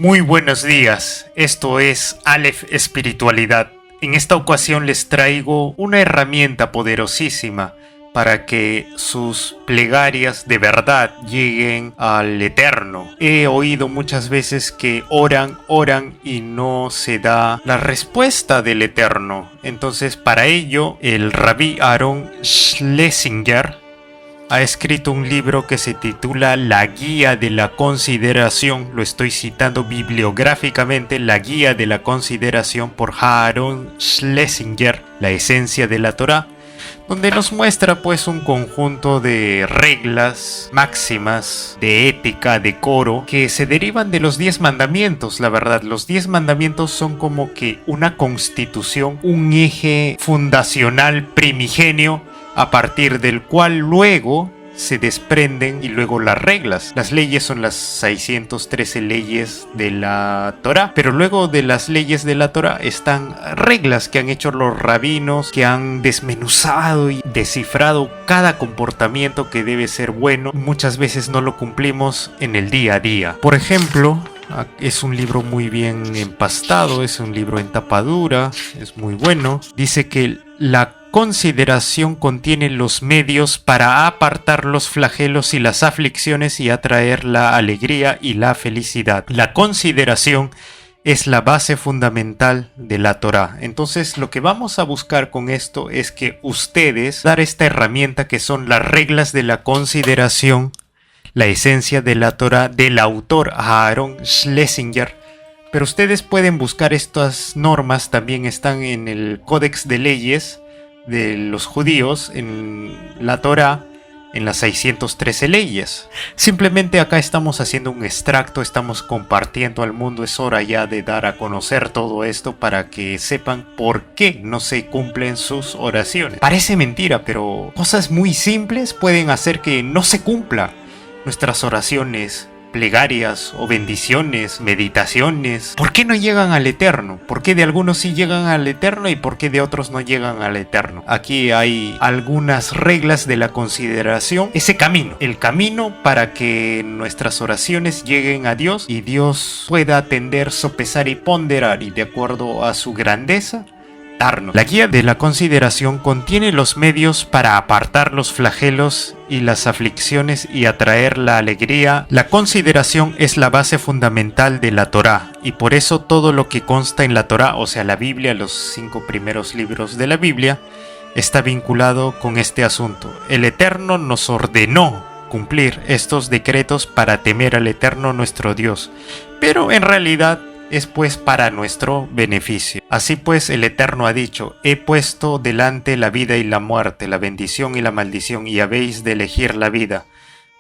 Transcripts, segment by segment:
Muy buenos días, esto es Aleph Espiritualidad. En esta ocasión les traigo una herramienta poderosísima para que sus plegarias de verdad lleguen al Eterno. He oído muchas veces que oran y no se da la respuesta del Eterno. Entonces para ello el Rabí Aaron Schlesinger ha escrito un libro que se titula La Guía de la Consideración, lo estoy citando bibliográficamente, La Guía de la Consideración por Aaron Schlesinger, la esencia de la Torá, donde nos muestra pues un conjunto de reglas, máximas, de ética, decoro, que se derivan de los 10 mandamientos. La verdad, los 10 mandamientos son como que una constitución, un eje fundacional primigenio, a partir del cual luego se desprenden y luego las reglas. Las leyes son las 613 leyes de la Torá, pero luego de las leyes de la Torá están reglas que han hecho los rabinos, que han desmenuzado y descifrado cada comportamiento que debe ser bueno. Muchas veces no lo cumplimos en el día a día. Por ejemplo, es un libro muy bien empastado, es un libro en tapa dura, es muy bueno. Dice que la consideración contiene los medios para apartar los flagelos y las aflicciones y atraer la alegría y la felicidad. La consideración es la base fundamental de la Torá. Entonces lo que vamos a buscar con esto es que ustedes dar esta herramienta que son las reglas de la consideración, la esencia de la Torá del autor Aaron Schlesinger. Pero ustedes pueden buscar estas normas, también están en el Códex de Leyes de los judíos, en la Torá, en las 613 leyes. Simplemente acá estamos haciendo un extracto, estamos compartiendo al mundo. Es hora ya de dar a conocer todo esto para que sepan por qué no se cumplen sus oraciones. Parece mentira, pero cosas muy simples pueden hacer que no se cumpla nuestras oraciones, plegarias o bendiciones, meditaciones. ¿Por qué no llegan al Eterno? ¿Por qué de algunos sí llegan al Eterno y por qué de otros no llegan al Eterno? Aquí hay algunas reglas de la consideración. Ese camino, el camino para que nuestras oraciones lleguen a Dios y Dios pueda atender, sopesar y ponderar, y de acuerdo a su grandeza, darnos. La guía de la consideración contiene los medios para apartar los flagelos y las aflicciones y atraer la alegría. La consideración es la base fundamental de la Torá, y por eso todo lo que consta en la Torá, o sea la Biblia, los 5 primeros libros de la Biblia, está vinculado con este asunto. El Eterno nos ordenó cumplir estos decretos para temer al Eterno nuestro Dios, pero en realidad es pues para nuestro beneficio. Así pues el Eterno ha dicho: he puesto delante la vida y la muerte, la bendición y la maldición, y habéis de elegir la vida,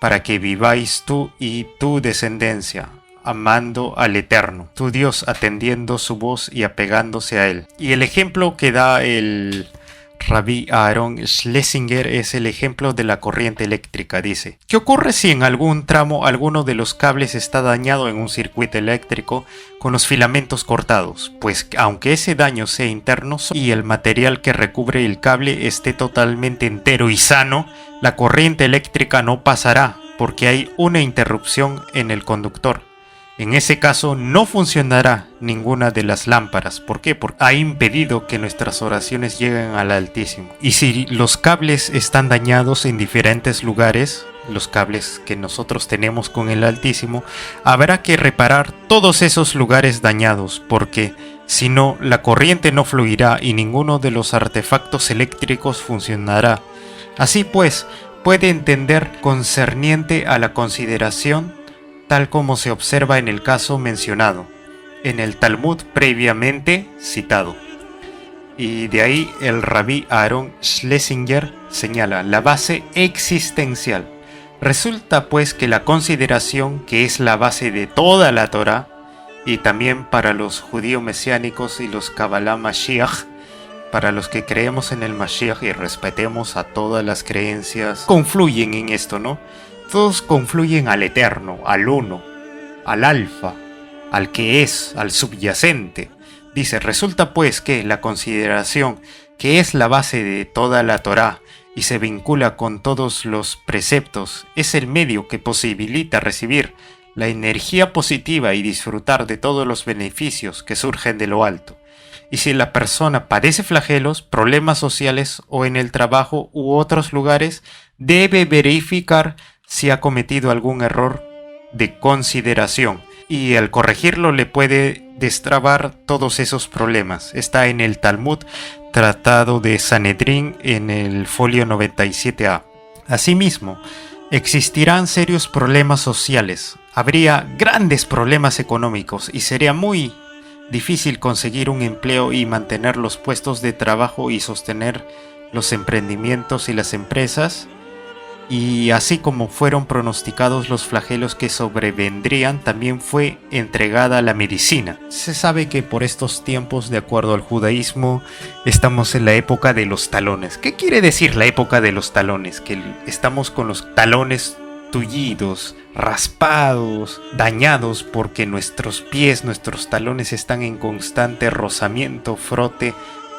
para que viváis tú y tu descendencia, amando al Eterno, tu Dios, atendiendo su voz y apegándose a él. Y el ejemplo que da el Rabí Aaron Schlesinger es el ejemplo de la corriente eléctrica. Dice: ¿qué ocurre si en algún tramo alguno de los cables está dañado en un circuito eléctrico con los filamentos cortados? Pues aunque ese daño sea interno y el material que recubre el cable esté totalmente entero y sano, la corriente eléctrica no pasará porque hay una interrupción en el conductor. En ese caso no funcionará ninguna de las lámparas. ¿Por qué? Porque ha impedido que nuestras oraciones lleguen al Altísimo. Y si los cables están dañados en diferentes lugares, los cables que nosotros tenemos con el Altísimo, habrá que reparar todos esos lugares dañados, porque si no, la corriente no fluirá y ninguno de los artefactos eléctricos funcionará. Así pues, puede entender concerniente a la consideración, tal como se observa en el caso mencionado, en el Talmud previamente citado. Y de ahí el Rabí Aaron Schlesinger señala la base existencial. Resulta pues que la consideración, que es la base de toda la Torá, y también para los judíos mesiánicos y los Kabbalah Mashiach, para los que creemos en el Mashiach y respetemos a todas las creencias, confluyen en esto, ¿no? Todos confluyen al Eterno, al Uno, al Alfa, al que es, al subyacente. Dice: resulta pues que la consideración, que es la base de toda la Torá y se vincula con todos los preceptos, es el medio que posibilita recibir la energía positiva y disfrutar de todos los beneficios que surgen de lo alto. Y si la persona padece flagelos, problemas sociales o en el trabajo u otros lugares, debe verificar si ha cometido algún error de consideración y al corregirlo le puede destrabar todos esos problemas. Está en el Talmud, Tratado de Sanedrín, en el folio 97a. Asimismo, existirán serios problemas sociales, habría grandes problemas económicos y sería muy difícil conseguir un empleo y mantener los puestos de trabajo y sostener los emprendimientos y las empresas. Y así como fueron pronosticados los flagelos que sobrevendrían, también fue entregada la medicina. Se sabe que por estos tiempos, de acuerdo al judaísmo, estamos en la época de los talones. ¿Qué quiere decir la época de los talones? Que estamos con los talones tullidos, raspados, dañados porque nuestros pies, nuestros talones están en constante rozamiento, frote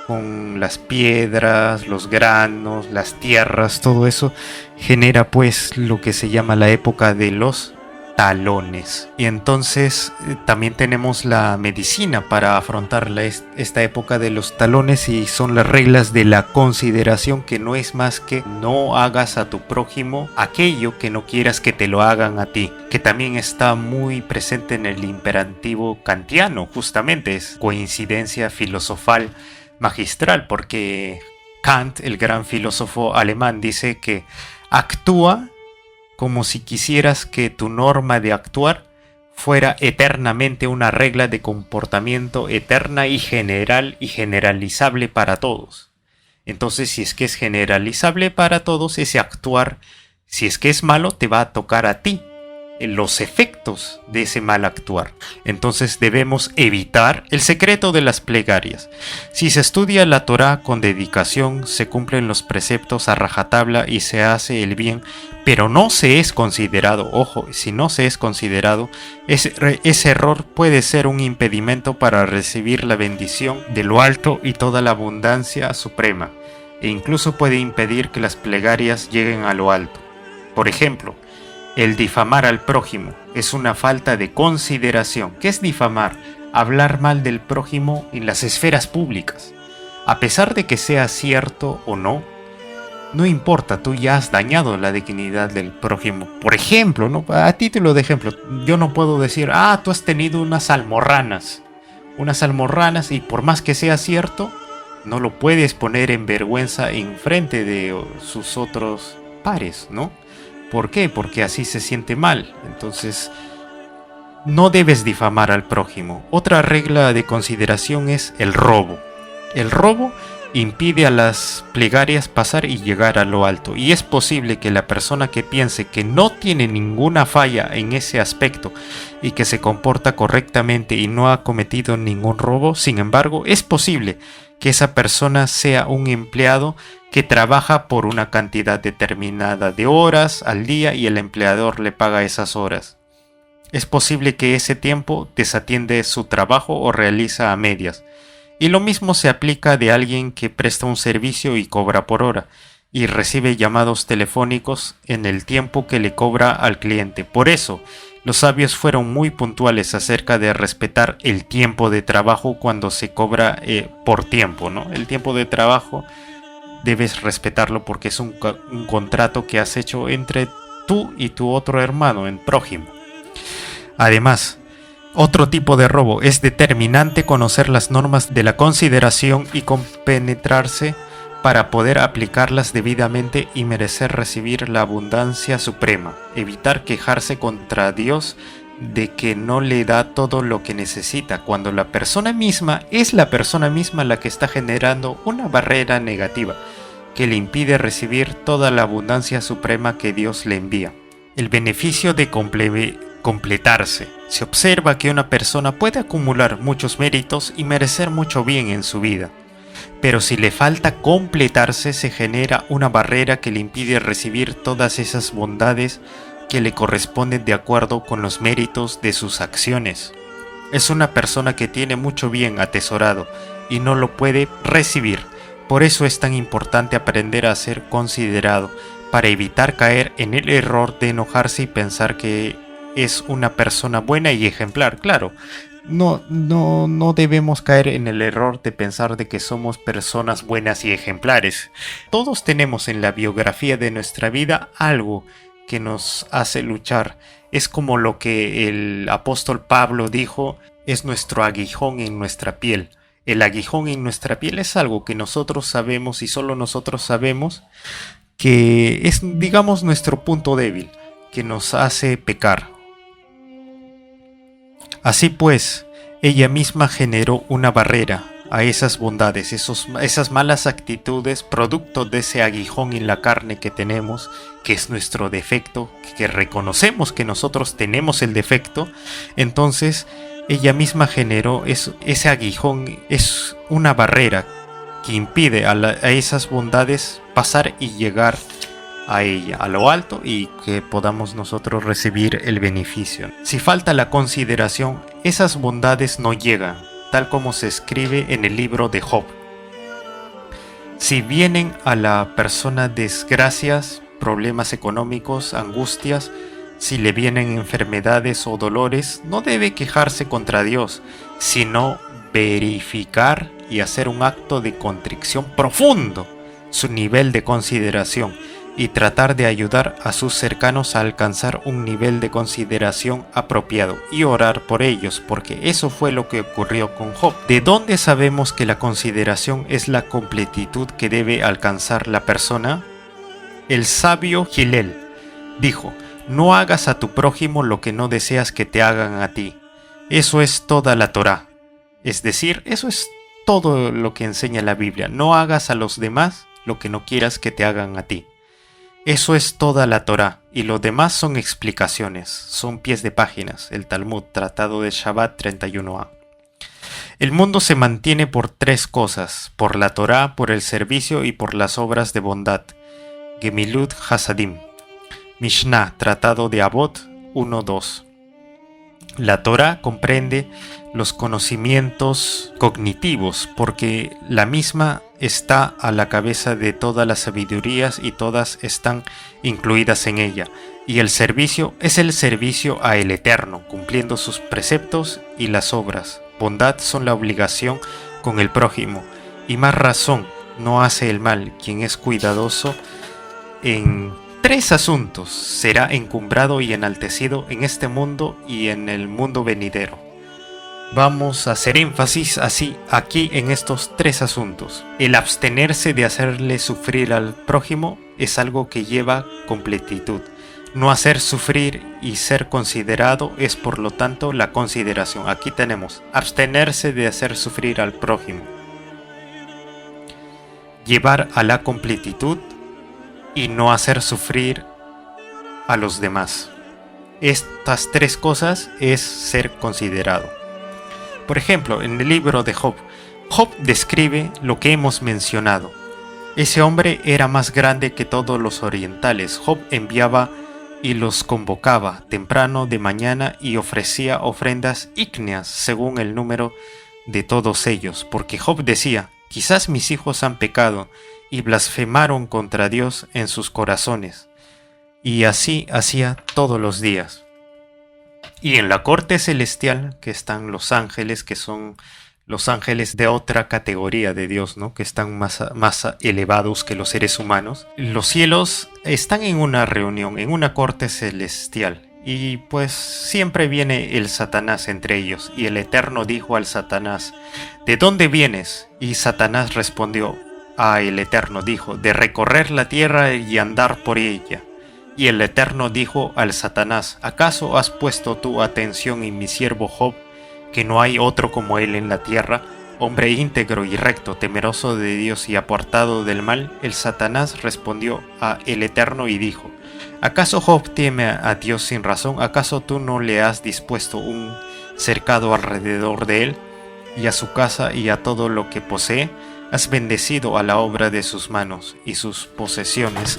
con las piedras, los granos, las tierras, todo eso genera pues lo que se llama la época de los talones. Y entonces también tenemos la medicina para afrontar esta época de los talones, y son las reglas de la consideración, que no es más que no hagas a tu prójimo aquello que no quieras que te lo hagan a ti, que también está muy presente en el imperativo kantiano. Justamente es coincidencia filosofal magistral, porque Kant, el gran filósofo alemán, dice que actúa como si quisieras que tu norma de actuar fuera eternamente una regla de comportamiento eterna y general y generalizable para todos. Entonces, si es que es generalizable para todos, ese actuar, si es que es malo, te va a tocar a ti los efectos de ese mal actuar. Entonces debemos evitar el secreto de las plegarias. Si se estudia la Torá con dedicación, se cumplen los preceptos a rajatabla y se hace el bien, pero no se es considerado, ojo, si no se es considerado, ese error puede ser un impedimento para recibir la bendición de lo alto y toda la abundancia suprema, e incluso puede impedir que las plegarias lleguen a lo alto. Por ejemplo, el difamar al prójimo es una falta de consideración. ¿Qué es difamar? Hablar mal del prójimo en las esferas públicas. A pesar de que sea cierto o no, no importa, tú ya has dañado la dignidad del prójimo. Por ejemplo, ¿no? A título de ejemplo, yo no puedo decir, tú has tenido unas almorranas, y por más que sea cierto, no lo puedes poner en vergüenza en frente de sus otros pares, ¿no? ¿Por qué? Porque así se siente mal. Entonces, no debes difamar al prójimo. Otra regla de consideración es el robo. El robo impide a las plegarias pasar y llegar a lo alto. Y es posible que la persona que piense que no tiene ninguna falla en ese aspecto y que se comporta correctamente y no ha cometido ningún robo, sin embargo, es posible que esa persona sea un empleado que trabaja por una cantidad determinada de horas al día y el empleador le paga esas horas. Es posible que ese tiempo desatiende su trabajo o realiza a medias. Y lo mismo se aplica de alguien que presta un servicio y cobra por hora, y recibe llamados telefónicos en el tiempo que le cobra al cliente. Por eso, los sabios fueron muy puntuales acerca de respetar el tiempo de trabajo cuando se cobra por tiempo, ¿no? El tiempo de trabajo debes respetarlo porque es un contrato que has hecho entre tú y tu otro hermano, en prójimo. Además, otro tipo de robo: es determinante conocer las normas de la consideración y compenetrarse para poder aplicarlas debidamente y merecer recibir la abundancia suprema. Evitar quejarse contra Dios de que no le da todo lo que necesita, cuando la persona misma es la persona misma la que está generando una barrera negativa que le impide recibir toda la abundancia suprema que Dios le envía. El beneficio de completarse. Se observa que una persona puede acumular muchos méritos y merecer mucho bien en su vida, pero si le falta completarse, se genera una barrera que le impide recibir todas esas bondades que le corresponden de acuerdo con los méritos de sus acciones. Es una persona que tiene mucho bien atesorado y no lo puede recibir. Por eso es tan importante aprender a ser considerado, para evitar caer en el error de enojarse y pensar que es una persona buena y ejemplar. Claro, no debemos caer en el error de pensar de que somos personas buenas y ejemplares. Todos tenemos en la biografía de nuestra vida algo que nos hace luchar. Es como lo que el apóstol Pablo dijo, es nuestro aguijón en nuestra piel. El aguijón en nuestra piel es algo que nosotros sabemos y solo nosotros sabemos, que es, digamos, nuestro punto débil, que nos hace pecar. Así pues, ella misma generó una barrera a esas bondades, esas malas actitudes, producto de ese aguijón en la carne que tenemos, que es nuestro defecto, que reconocemos que nosotros tenemos el defecto. Entonces, ella misma generó ese aguijón, es una barrera que impide a esas bondades pasar y llegar a ella, a lo alto, y que podamos nosotros recibir el beneficio. Si falta la consideración, esas bondades no llegan, tal como se escribe en el libro de Job. Si vienen a la persona desgracias, problemas económicos, angustias, si le vienen enfermedades o dolores, no debe quejarse contra Dios, sino verificar y hacer un acto de contrición profundo su nivel de consideración y tratar de ayudar a sus cercanos a alcanzar un nivel de consideración apropiado y orar por ellos, porque eso fue lo que ocurrió con Job. ¿De dónde sabemos que la consideración es la completitud que debe alcanzar la persona? El sabio Gilel dijo: no hagas a tu prójimo lo que no deseas que te hagan a ti. Eso es toda la Torá. Es decir, eso es todo lo que enseña la Biblia. No hagas a los demás lo que no quieras que te hagan a ti. Eso es toda la Torá, y lo demás son explicaciones, son pies de páginas. El Talmud, Tratado de Shabbat 31a. El mundo se mantiene por tres cosas: por la Torá, por el servicio y por las obras de bondad. Gemilut Hasadim. Mishnah, Tratado de Avot 1.2. La Torá comprende los conocimientos cognitivos, porque la misma está a la cabeza de todas las sabidurías y todas están incluidas en ella. Y el servicio es el servicio a el Eterno, cumpliendo sus preceptos, y las obras. Bondad son la obligación con el prójimo, y más razón no hace el mal quien es cuidadoso en tres asuntos: será encumbrado y enaltecido en este mundo y en el mundo venidero. Vamos a hacer énfasis así aquí en estos tres asuntos. El abstenerse de hacerle sufrir al prójimo es algo que lleva completitud. No hacer sufrir y ser considerado es, por lo tanto, la consideración. Aquí tenemos abstenerse de hacer sufrir al prójimo, llevar a la completitud y no hacer sufrir a los demás. Estas tres cosas es ser considerado. Por ejemplo, en el libro de Job, Job describe lo que hemos mencionado. Ese hombre era más grande que todos los orientales. Job enviaba y los convocaba temprano de mañana y ofrecía ofrendas ígneas según el número de todos ellos, porque Job decía: quizás mis hijos han pecado y blasfemaron contra Dios en sus corazones. Y así hacía todos los días. Y en la corte celestial, que están los ángeles, que son los ángeles de otra categoría de Dios, ¿no? Que están más elevados que los seres humanos. Los cielos están en una reunión, en una corte celestial. Y pues siempre viene el Satanás entre ellos. Y el Eterno dijo al Satanás: ¿de dónde vienes? Y Satanás respondió a el Eterno, dijo: de recorrer la tierra y andar por ella. Y el Eterno dijo al Satanás: ¿acaso has puesto tu atención en mi siervo Job, que no hay otro como él en la tierra, hombre íntegro y recto, temeroso de Dios y apartado del mal? El Satanás respondió a el Eterno y dijo: ¿acaso Job teme a Dios sin razón? ¿Acaso tú no le has dispuesto un cercado alrededor de él, y a su casa y a todo lo que posee? Has bendecido a la obra de sus manos, y sus posesiones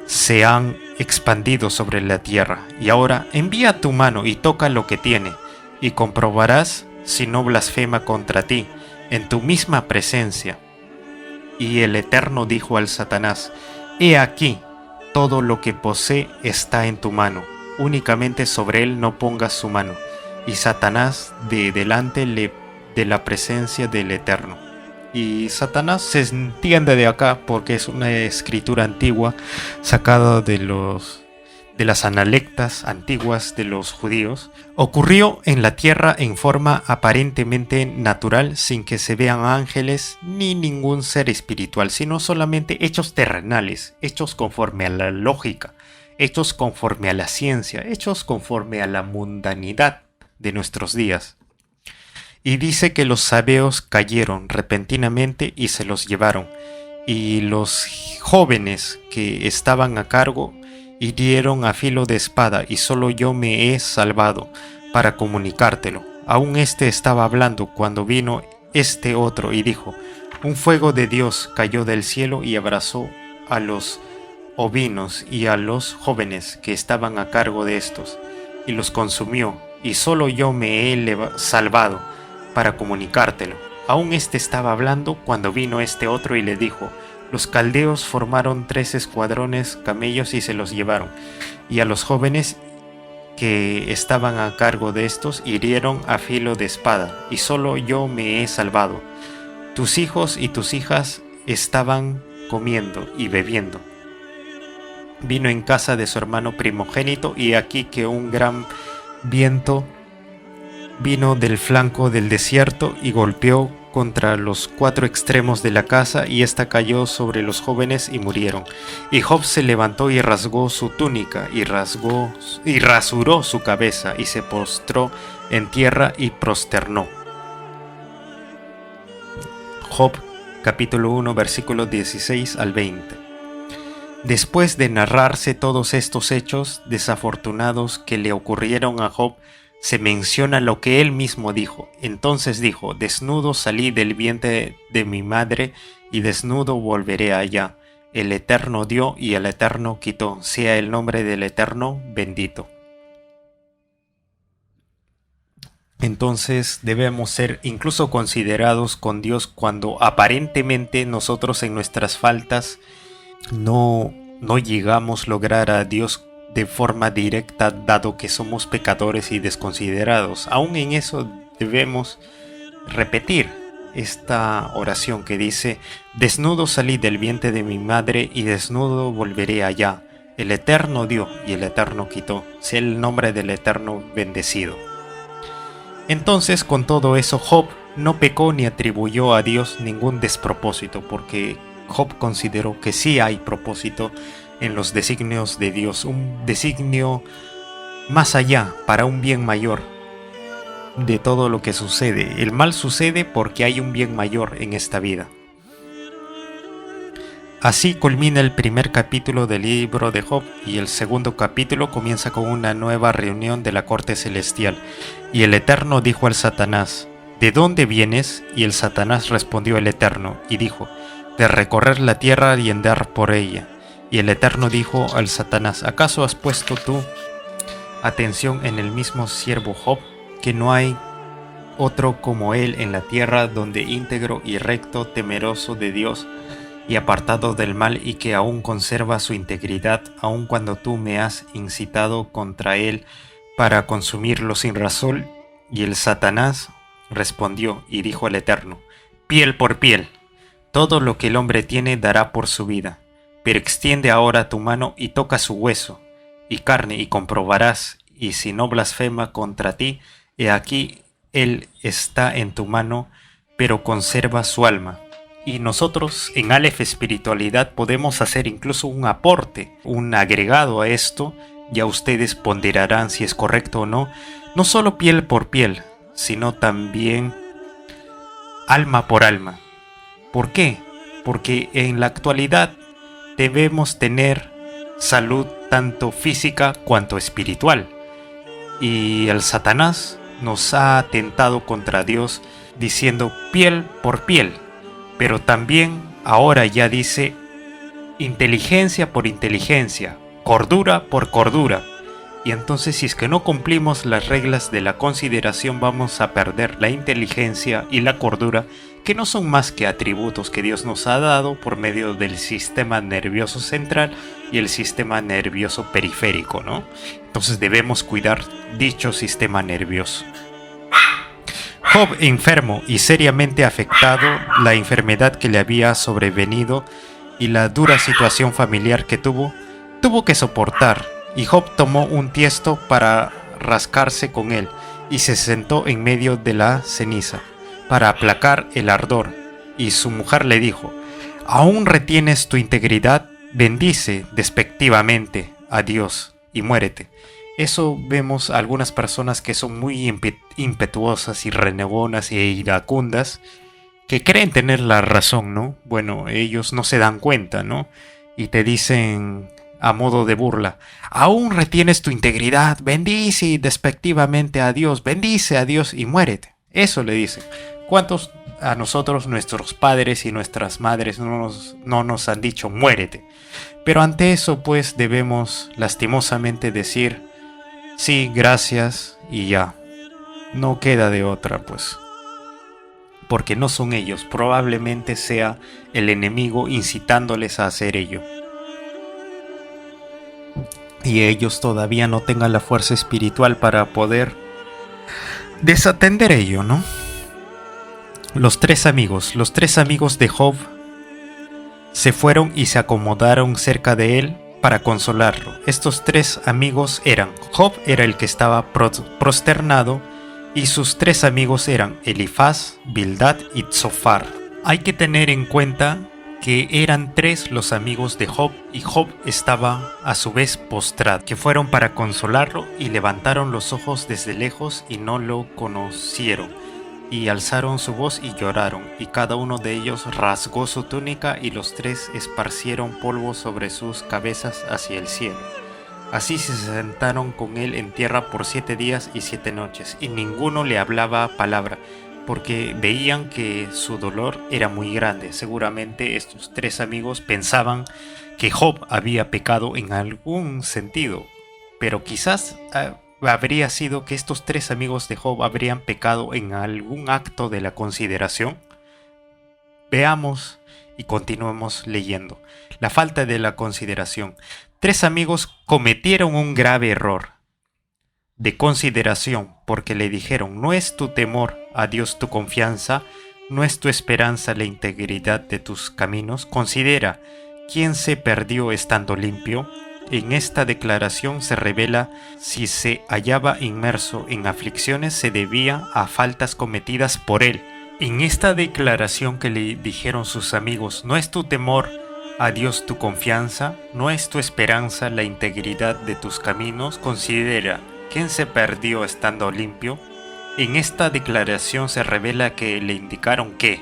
se han expandido sobre la tierra. Y ahora envía tu mano y toca lo que tiene, y comprobarás si no blasfema contra ti en tu misma presencia. Y el Eterno dijo al Satanás: he aquí, todo lo que posee está en tu mano, únicamente sobre él no pongas su mano. Y Satanás de delante de la presencia del Eterno. Y Satanás se entiende de acá porque es una escritura antigua sacada de las analectas antiguas de los judíos. Ocurrió en la tierra en forma aparentemente natural, sin que se vean ángeles ni ningún ser espiritual, sino solamente hechos terrenales, hechos conforme a la lógica, hechos conforme a la ciencia, hechos conforme a la mundanidad de nuestros días. Y dice que los sabeos cayeron repentinamente y se los llevaron, y los jóvenes que estaban a cargo hirieron a filo de espada, y solo yo me he salvado para comunicártelo. Aún estaba hablando cuando vino este otro y dijo: un fuego de Dios cayó del cielo y abrazó a los ovinos y a los jóvenes que estaban a cargo de estos, y los consumió, y solo yo me he salvado para comunicártelo. Aún estaba hablando cuando vino este otro y le dijo: los caldeos formaron 3 escuadrones camellos y se los llevaron, y a los jóvenes que estaban a cargo de estos hirieron a filo de espada, y solo yo me he salvado. Tus hijos y tus hijas estaban comiendo y bebiendo. Vino en casa de su hermano primogénito, y aquí que un gran viento vino del flanco del desierto y golpeó contra los 4 extremos de la casa, y ésta cayó sobre los jóvenes y murieron. Y Job se levantó y rasgó su túnica y rasuró su cabeza y se postró en tierra y prosternó. Job capítulo 1 versículos 16 al 20. Después de narrarse todos estos hechos desafortunados que le ocurrieron a Job, se menciona lo que él mismo dijo. Entonces dijo: desnudo salí del vientre de mi madre, y desnudo volveré allá. El Eterno dio y el Eterno quitó. Sea el nombre del Eterno bendito. Entonces debemos ser incluso considerados con Dios cuando aparentemente nosotros en nuestras faltas no llegamos a lograr a Dios de forma directa, dado que somos pecadores y desconsiderados. Aún en eso debemos repetir esta oración que dice: desnudo salí del vientre de mi madre y desnudo volveré allá. El Eterno dio y el Eterno quitó. Sea el nombre del Eterno bendecido. Entonces, con todo eso, Job no pecó ni atribuyó a Dios ningún despropósito, porque Job consideró que sí hay propósito en los designios de Dios, un designio más allá, para un bien mayor de todo lo que sucede. El mal sucede porque hay un bien mayor en esta vida. Así culmina el primer capítulo del libro de Job, y el segundo capítulo comienza con una nueva reunión de la corte celestial. Y el Eterno dijo al Satanás: ¿de dónde vienes? Y el Satanás respondió al Eterno y dijo: de recorrer la tierra y andar por ella. Y el Eterno dijo al Satanás: ¿acaso has puesto tú atención en el mismo siervo Job, que no hay otro como él en la tierra, donde íntegro y recto, temeroso de Dios y apartado del mal, y que aún conserva su integridad, aun cuando tú me has incitado contra él para consumirlo sin razón? Y el Satanás respondió y dijo al Eterno: piel por piel, todo lo que el hombre tiene dará por su vida. Pero extiende ahora tu mano y toca su hueso y carne, y comprobarás, y si no blasfema contra ti, he aquí él está en tu mano, pero conserva su alma. Y nosotros en Aleph Espiritualidad podemos hacer incluso un aporte, un agregado a esto. Ya ustedes ponderarán si es correcto o no. No solo piel por piel, sino también alma por alma. ¿Por qué? Porque en la actualidad debemos tener salud tanto física cuanto espiritual. Y el Satanás nos ha atentado contra Dios diciendo piel por piel. Pero también ahora ya dice inteligencia por inteligencia, cordura por cordura. Y entonces, si es que no cumplimos las reglas de la consideración, vamos a perder la inteligencia y la cordura que no son más que atributos que Dios nos ha dado por medio del sistema nervioso central y el sistema nervioso periférico, ¿no? Entonces debemos cuidar dicho sistema nervioso. Job, enfermo y seriamente afectado, la enfermedad que le había sobrevenido y la dura situación familiar que tuvo que soportar, y Job tomó un tiesto para rascarse con él y se sentó en medio de la ceniza para aplacar el ardor, y su mujer le dijo: ¿aún retienes tu integridad? Bendice despectivamente a Dios y muérete. Eso vemos a algunas personas que son muy impetuosas y renegonas e iracundas, que creen tener la razón, ¿no? Bueno, ellos no se dan cuenta, ¿no? Y te dicen a modo de burla: ¿aún retienes tu integridad? Bendice despectivamente a Dios, bendice a Dios y muérete. Eso le dicen. ¿Cuántos a nosotros, nuestros padres y nuestras madres no nos han dicho muérete? Pero ante eso, pues, debemos lastimosamente decir: sí, gracias, y ya. No queda de otra, pues. Porque no son ellos, probablemente sea el enemigo incitándoles a hacer ello. Y ellos todavía no tengan la fuerza espiritual para poder desatender ello, ¿no? Los tres amigos de Job se fueron y se acomodaron cerca de él para consolarlo. Estos tres amigos eran: Job era el que estaba prosternado, y sus tres amigos eran Elifaz, Bildad y Zofar. Hay que tener en cuenta que eran tres los amigos de Job, y Job estaba a su vez postrado, que fueron para consolarlo y levantaron los ojos desde lejos y no lo conocieron, y alzaron su voz y lloraron, y cada uno de ellos rasgó su túnica, y los tres esparcieron polvo sobre sus cabezas hacia el cielo. Así se sentaron con él en tierra por 7 días y 7 noches, y ninguno le hablaba palabra, porque veían que su dolor era muy grande. Seguramente estos tres amigos pensaban que Job había pecado en algún sentido, pero quizás habría sido que estos tres amigos de Job habrían pecado en algún acto de la consideración. Veamos y continuemos leyendo. La falta de la consideración. Tres amigos cometieron un grave error de consideración, porque le dijeron: no es tu temor a Dios tu confianza, no es tu esperanza la integridad de tus caminos. Considera quién se perdió estando limpio. En esta declaración se revela si se hallaba inmerso en aflicciones se debía a faltas cometidas por él. En esta declaración que le dijeron sus amigos: no es tu temor a Dios tu confianza, no es tu esperanza la integridad de tus caminos. Considera quién se perdió estando limpio. En esta declaración se revela que le indicaron que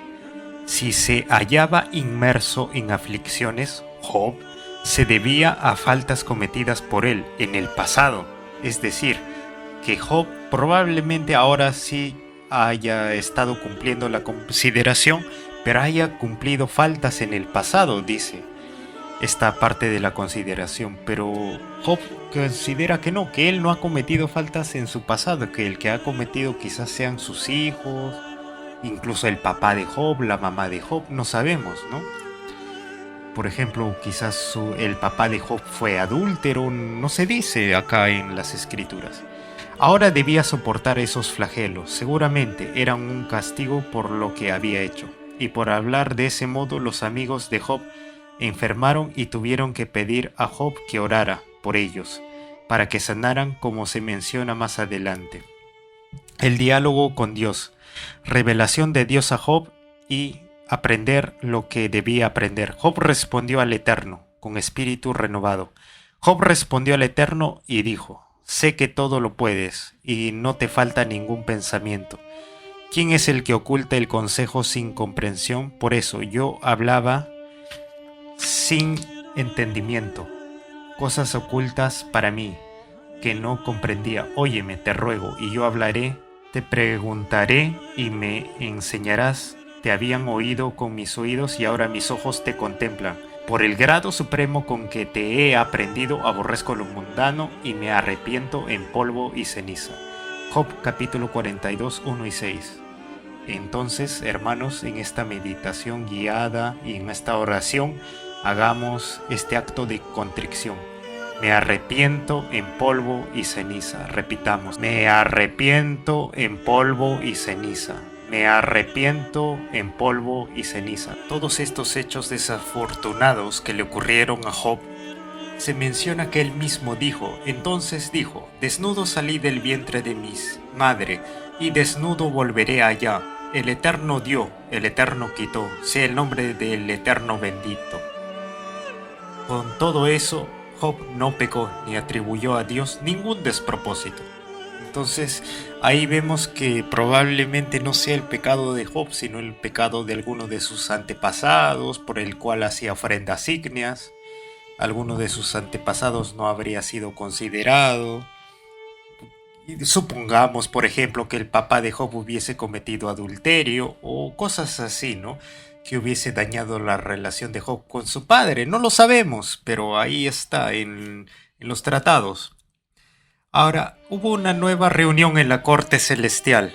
si se hallaba inmerso en aflicciones, Job, se debía a faltas cometidas por él en el pasado. Es decir, que Job probablemente ahora sí haya estado cumpliendo la consideración, pero haya cumplido faltas en el pasado, dice esta parte de la consideración. Pero Job considera que no, que él no ha cometido faltas en su pasado, que el que ha cometido quizás sean sus hijos, incluso el papá de Job, la mamá de Job, no sabemos, ¿no? Por ejemplo, quizás el papá de Job fue adúltero, no se dice acá en las escrituras. Ahora debía soportar esos flagelos, seguramente eran un castigo por lo que había hecho. Y por hablar de ese modo, los amigos de Job enfermaron y tuvieron que pedir a Job que orara por ellos, para que sanaran, como se menciona más adelante. El diálogo con Dios, revelación de Dios a Job y aprender lo que debía aprender. Job respondió al Eterno con espíritu renovado. Job respondió al Eterno y dijo: sé que todo lo puedes y no te falta ningún pensamiento. ¿Quién es el que oculta el consejo sin comprensión? Por eso yo hablaba sin entendimiento, cosas ocultas para mí que no comprendía. Óyeme, te ruego, y yo hablaré, te preguntaré y me enseñarás. Te habían oído con mis oídos y ahora mis ojos te contemplan. Por el grado supremo con que te he aprendido, aborrezco lo mundano y me arrepiento en polvo y ceniza. Job capítulo 42, 1 y 6. Entonces, hermanos, en esta meditación guiada y en esta oración, hagamos este acto de contrición. Me arrepiento en polvo y ceniza. Repitamos, me arrepiento en polvo y ceniza. Me arrepiento en polvo y ceniza. Todos estos hechos desafortunados que le ocurrieron a Job, se menciona que él mismo dijo, entonces dijo, desnudo salí del vientre de mi madre, y desnudo volveré allá. El Eterno dio, el Eterno quitó, sea el nombre del Eterno bendito. Con todo eso, Job no pecó ni atribuyó a Dios ningún despropósito. Entonces, ahí vemos que probablemente no sea el pecado de Job, sino el pecado de alguno de sus antepasados, por el cual hacía ofrendas ígneas. Alguno de sus antepasados no habría sido considerado. Y supongamos, por ejemplo, que el papá de Job hubiese cometido adulterio o cosas así, ¿no? Que hubiese dañado la relación de Job con su padre. No lo sabemos, pero ahí está en los tratados. Ahora, hubo una nueva reunión en la corte celestial.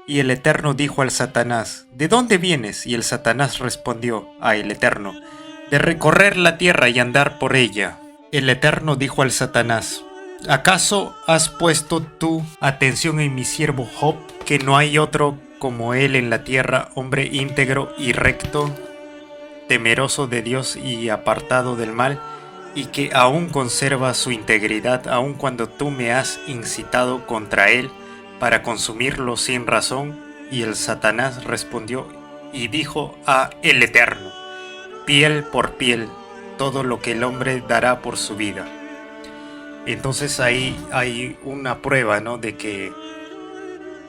Y el Eterno dijo al Satanás, ¿de dónde vienes? Y el Satanás respondió a el Eterno, de recorrer la tierra y andar por ella. El Eterno dijo al Satanás, ¿acaso has puesto tú atención en mi siervo Job, que no hay otro como él en la tierra, hombre íntegro y recto, temeroso de Dios y apartado del mal, y que aún conserva su integridad, aun cuando tú me has incitado contra él para consumirlo sin razón? Y el Satanás respondió y dijo a el Eterno, piel por piel, todo lo que el hombre dará por su vida. Entonces ahí hay una prueba, ¿no? De que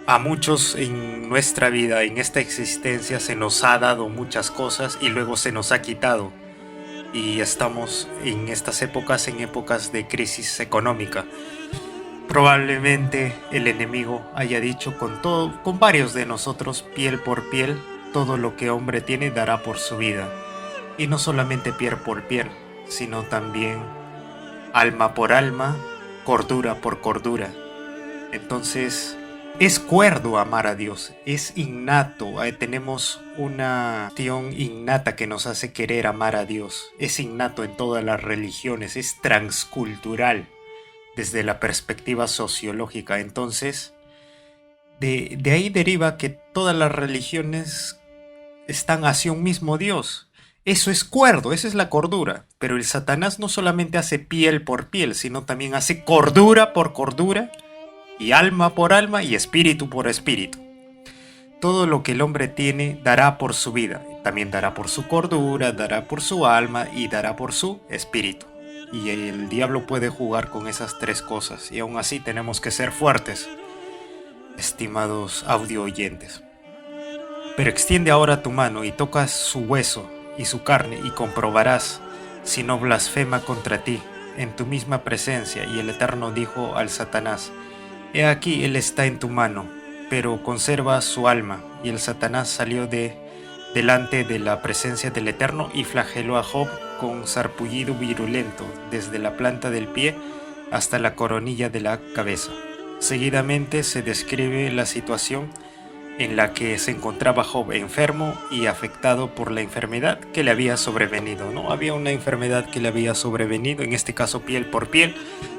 a muchos en nuestra vida, en esta existencia, se nos ha dado muchas cosas y luego se nos ha quitado. Y estamos en estas épocas, en épocas de crisis económica. Probablemente el enemigo haya dicho con varios de nosotros, piel por piel, todo lo que hombre tiene dará por su vida. Y no solamente piel por piel, sino también alma por alma, cordura por cordura. Entonces, es cuerdo amar a Dios, es innato, tenemos una acción innata que nos hace querer amar a Dios. Es innato en todas las religiones, es transcultural desde la perspectiva sociológica. Entonces, de ahí deriva que todas las religiones están hacia un mismo Dios. Eso es cuerdo, esa es la cordura. Pero el Satanás no solamente hace piel por piel, sino también hace cordura por cordura, y alma por alma, y espíritu por espíritu. Todo lo que el hombre tiene dará por su vida. También dará por su cordura, dará por su alma y dará por su espíritu. Y el diablo puede jugar con esas tres cosas. Y aún así tenemos que ser fuertes, estimados audio oyentes. Pero extiende ahora tu mano y toca su hueso y su carne, y comprobarás si no blasfema contra ti en tu misma presencia. Y el Eterno dijo al Satanás, he aquí él está en tu mano, pero conserva su alma. Y el Satanás salió delante de la presencia del Eterno y flageló a Job con sarpullido virulento, desde la planta del pie hasta la coronilla de la cabeza. Seguidamente se describe la situación en la que se encontraba Job, enfermo y afectado por la enfermedad que le había sobrevenido, ¿no? Había una enfermedad que le había sobrevenido, en este caso piel por piel,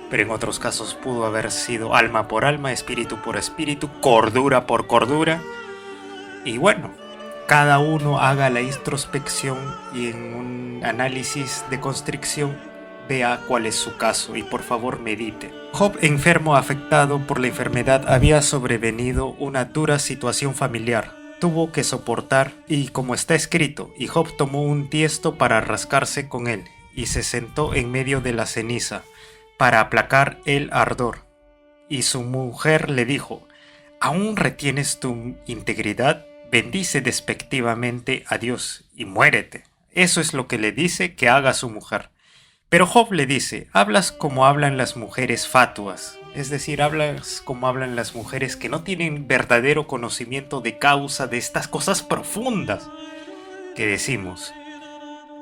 pero en otros casos pudo haber sido alma por alma, espíritu por espíritu, cordura por cordura. Y bueno, cada uno haga la introspección y en un análisis de constricción vea cuál es su caso y por favor medite. Job, enfermo, afectado por la enfermedad, había sobrevenido una dura situación familiar. Tuvo que soportar, y como está escrito, y Job tomó un tiesto para rascarse con él, y se sentó en medio de la ceniza, para aplacar el ardor. Y su mujer le dijo, ¿aún retienes tu integridad? Bendice despectivamente a Dios y muérete. Eso es lo que le dice que haga su mujer. Pero Job le dice, hablas como hablan las mujeres fatuas, es decir, hablas como hablan las mujeres que no tienen verdadero conocimiento de causa de estas cosas profundas que decimos,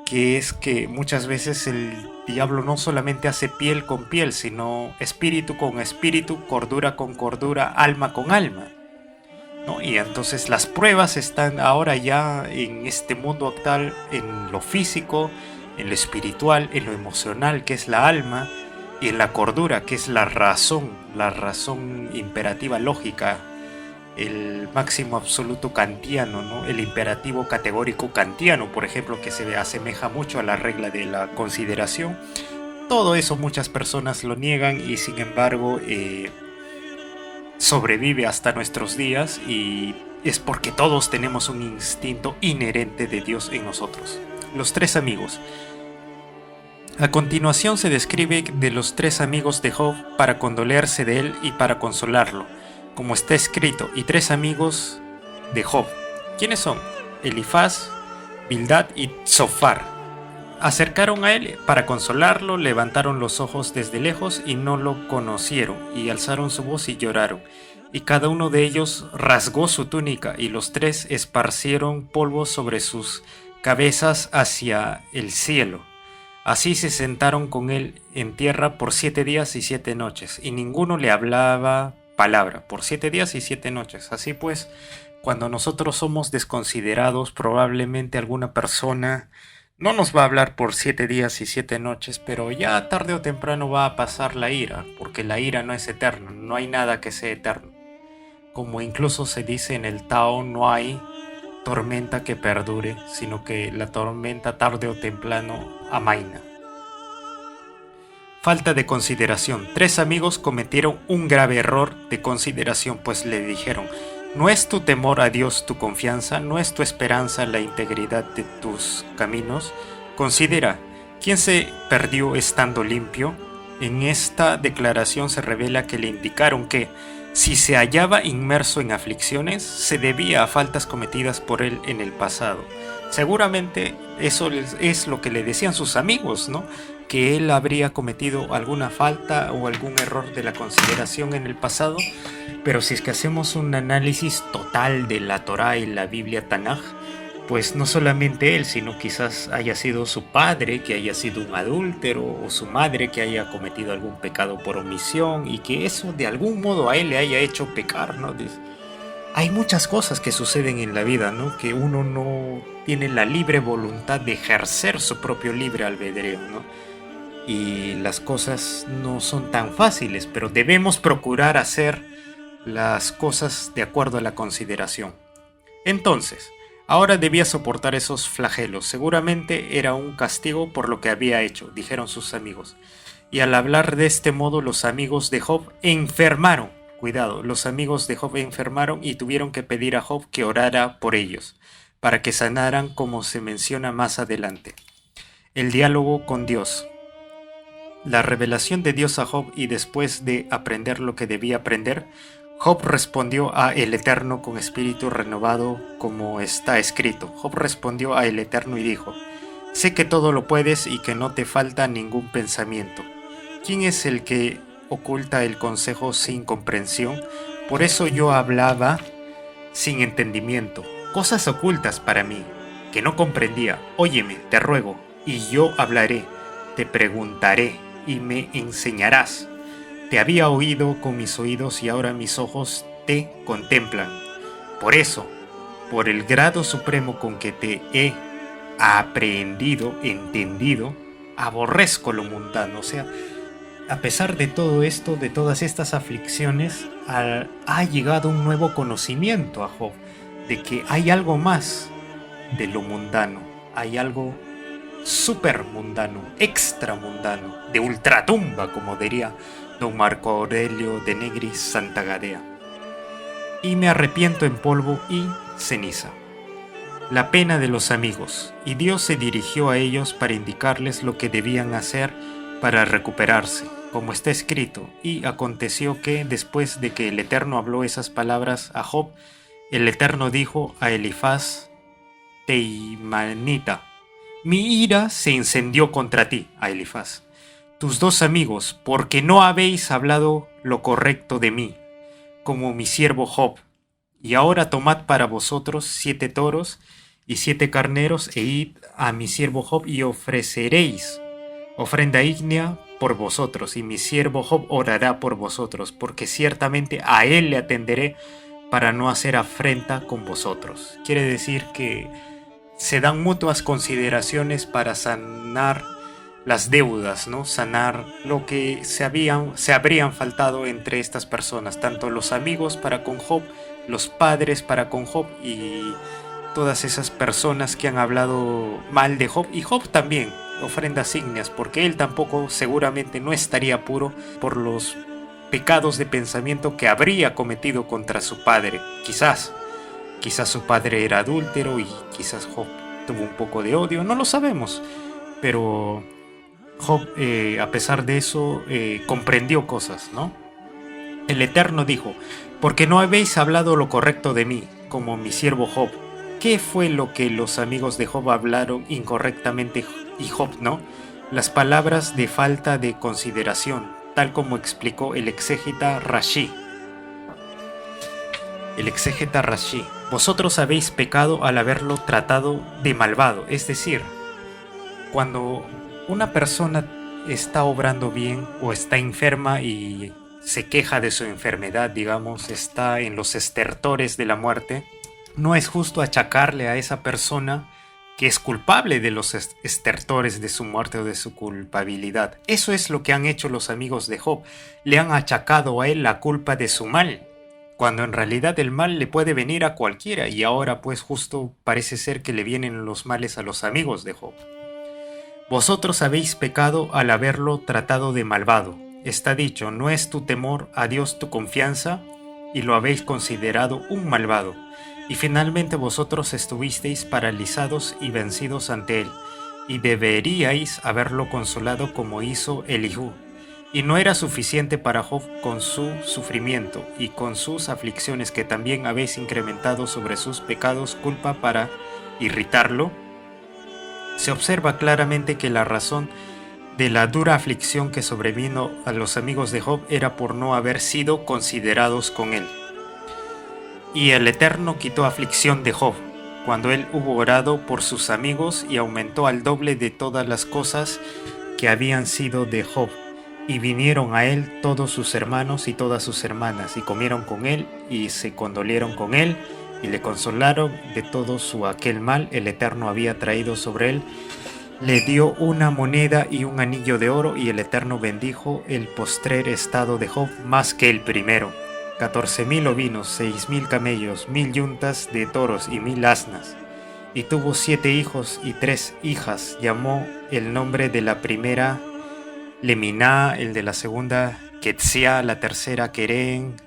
que es que muchas veces el diablo no solamente hace piel con piel, sino espíritu con espíritu, cordura con cordura, alma con alma. ¿no? Y entonces las pruebas están ahora ya en este mundo actual, en lo físico, en lo espiritual, en lo emocional, que es la alma, y en la cordura, que es la razón imperativa lógica, el máximo absoluto kantiano, ¿no? El imperativo categórico kantiano, por ejemplo, que se asemeja mucho a la regla de la consideración. Todo eso muchas personas lo niegan y sin embargo sobrevive hasta nuestros días, y es porque todos tenemos un instinto inherente de Dios en nosotros. Los tres amigos. A continuación se describe de los tres amigos de Job para condolerse de él y para consolarlo, como está escrito, y tres amigos de Job. ¿Quiénes son? Elifaz, Bildad y Zofar. Acercaron a él para consolarlo, levantaron los ojos desde lejos y no lo conocieron, y alzaron su voz y lloraron. Y cada uno de ellos rasgó su túnica, y los tres esparcieron polvo sobre sus cabezas hacia el cielo. Así se sentaron con él en tierra por 7 días y 7 noches, y ninguno le hablaba palabra, por 7 días y 7 noches. Así pues, cuando nosotros somos desconsiderados, probablemente alguna persona no nos va a hablar por 7 días y 7 noches, pero ya tarde o temprano va a pasar la ira, porque la ira no es eterna, no hay nada que sea eterno. Como incluso se dice en el Tao, no hay tormenta que perdure, sino que la tormenta tarde o temprano amaina. Falta de consideración. Tres amigos cometieron un grave error de consideración, pues le dijeron: ¿no es tu temor a Dios tu confianza? ¿No es tu esperanza la integridad de tus caminos? Considera, ¿quién se perdió estando limpio? En esta declaración se revela que le indicaron que, si se hallaba inmerso en aflicciones, se debía a faltas cometidas por él en el pasado. Seguramente eso es lo que le decían sus amigos, ¿no? Que él habría cometido alguna falta o algún error de la consideración en el pasado. Pero si es que hacemos un análisis total de la Torá y la Biblia Tanaj, pues no solamente él, sino quizás haya sido su padre que haya sido un adúltero, o su madre que haya cometido algún pecado por omisión, y que eso de algún modo a él le haya hecho pecar, ¿no? Hay muchas cosas que suceden en la vida, ¿no? Que uno no tiene la libre voluntad de ejercer su propio libre albedrío, ¿no? Y las cosas no son tan fáciles, pero debemos procurar hacer las cosas de acuerdo a la consideración. Entonces, ahora debía soportar esos flagelos. Seguramente era un castigo por lo que había hecho, dijeron sus amigos. Y al hablar de este modo, los amigos de Job enfermaron. Cuidado, los amigos de Job enfermaron y tuvieron que pedir a Job que orara por ellos, para que sanaran, como se menciona más adelante. El diálogo con Dios. La revelación de Dios a Job, y después de aprender lo que debía aprender, Job respondió a el Eterno con espíritu renovado, como está escrito. Job respondió a el Eterno y dijo: sé que todo lo puedes y que no te falta ningún pensamiento. ¿Quién es el que oculta el consejo sin comprensión? Por eso yo hablaba sin entendimiento, cosas ocultas para mí, que no comprendía. Óyeme, te ruego, y yo hablaré, te preguntaré, y me enseñarás. Te había oído con mis oídos y ahora mis ojos te contemplan. Por eso, por el grado supremo con que te he aprehendido, entendido, aborrezco lo mundano. O sea, a pesar de todo esto, de todas estas aflicciones, ha llegado un nuevo conocimiento a Job, de que hay algo más de lo mundano, hay algo supermundano, extramundano, de ultratumba, como diría don Marco Aurelio de Negris Santa Gadea. Y me arrepiento en polvo y ceniza. La pena de los amigos. Y Dios se dirigió a ellos para indicarles lo que debían hacer para recuperarse, como está escrito. Y aconteció que, después de que el Eterno habló esas palabras a Job, el Eterno dijo a Elifaz Teimanita: mi ira se encendió contra ti, a Elifaz, tus dos amigos, porque no habéis hablado lo correcto de mí, como mi siervo Job. Y ahora tomad para vosotros 7 toros y 7 carneros, e id a mi siervo Job y ofreceréis ofrenda ígnea por vosotros, y mi siervo Job orará por vosotros, porque ciertamente a él le atenderé para no hacer afrenta con vosotros. Quiere decir que se dan mutuas consideraciones para sanar las deudas, ¿no? Sanar lo que se habrían faltado entre estas personas, tanto los amigos para con Job, los padres para con Job y todas esas personas que han hablado mal de Job, y Job también, ofrendas ígneas, porque él tampoco seguramente no estaría puro por los pecados de pensamiento que habría cometido contra su padre. Quizás su padre era adúltero y quizás Job tuvo un poco de odio, no lo sabemos, pero Job, a pesar de eso, comprendió cosas, ¿no? El Eterno dijo: porque no habéis hablado lo correcto de mí, como mi siervo Job. ¿Qué fue lo que los amigos de Job hablaron incorrectamente y Job no? Las palabras de falta de consideración, tal como explicó el exégeta Rashi. El exégeta Rashi: vosotros habéis pecado al haberlo tratado de malvado. Es decir, cuando una persona está obrando bien o está enferma y se queja de su enfermedad, digamos, está en los estertores de la muerte, no es justo achacarle a esa persona que es culpable de los estertores de su muerte o de su culpabilidad. Eso es lo que han hecho los amigos de Job. Le han achacado a él la culpa de su mal, cuando en realidad el mal le puede venir a cualquiera, y ahora pues justo parece ser que le vienen los males a los amigos de Job. Vosotros habéis pecado al haberlo tratado de malvado. Está dicho: no es tu temor a Dios tu confianza, y lo habéis considerado un malvado. Y finalmente vosotros estuvisteis paralizados y vencidos ante él, y deberíais haberlo consolado como hizo Eliú. Y no era suficiente para Job con su sufrimiento y con sus aflicciones, que también habéis incrementado sobre sus pecados culpa para irritarlo. Se observa claramente que la razón de la dura aflicción que sobrevino a los amigos de Job era por no haber sido considerados con él. Y el Eterno quitó aflicción de Job, cuando él hubo orado por sus amigos, y aumentó al doble de todas las cosas que habían sido de Job. Y vinieron a él todos sus hermanos y todas sus hermanas, y comieron con él, y se condolieron con él, y le consolaron de todo su aquel mal el Eterno había traído sobre él. Le dio una moneda y un anillo de oro, y el Eterno bendijo el postrer estado de Job más que el primero. 14,000 ovinos, 6,000 camellos, 1,000 yuntas de toros y 1,000 asnas. Y tuvo 7 hijos y 3 hijas. Llamó el nombre de la primera Leminá, el de la segunda Quetzia, la tercera Querén.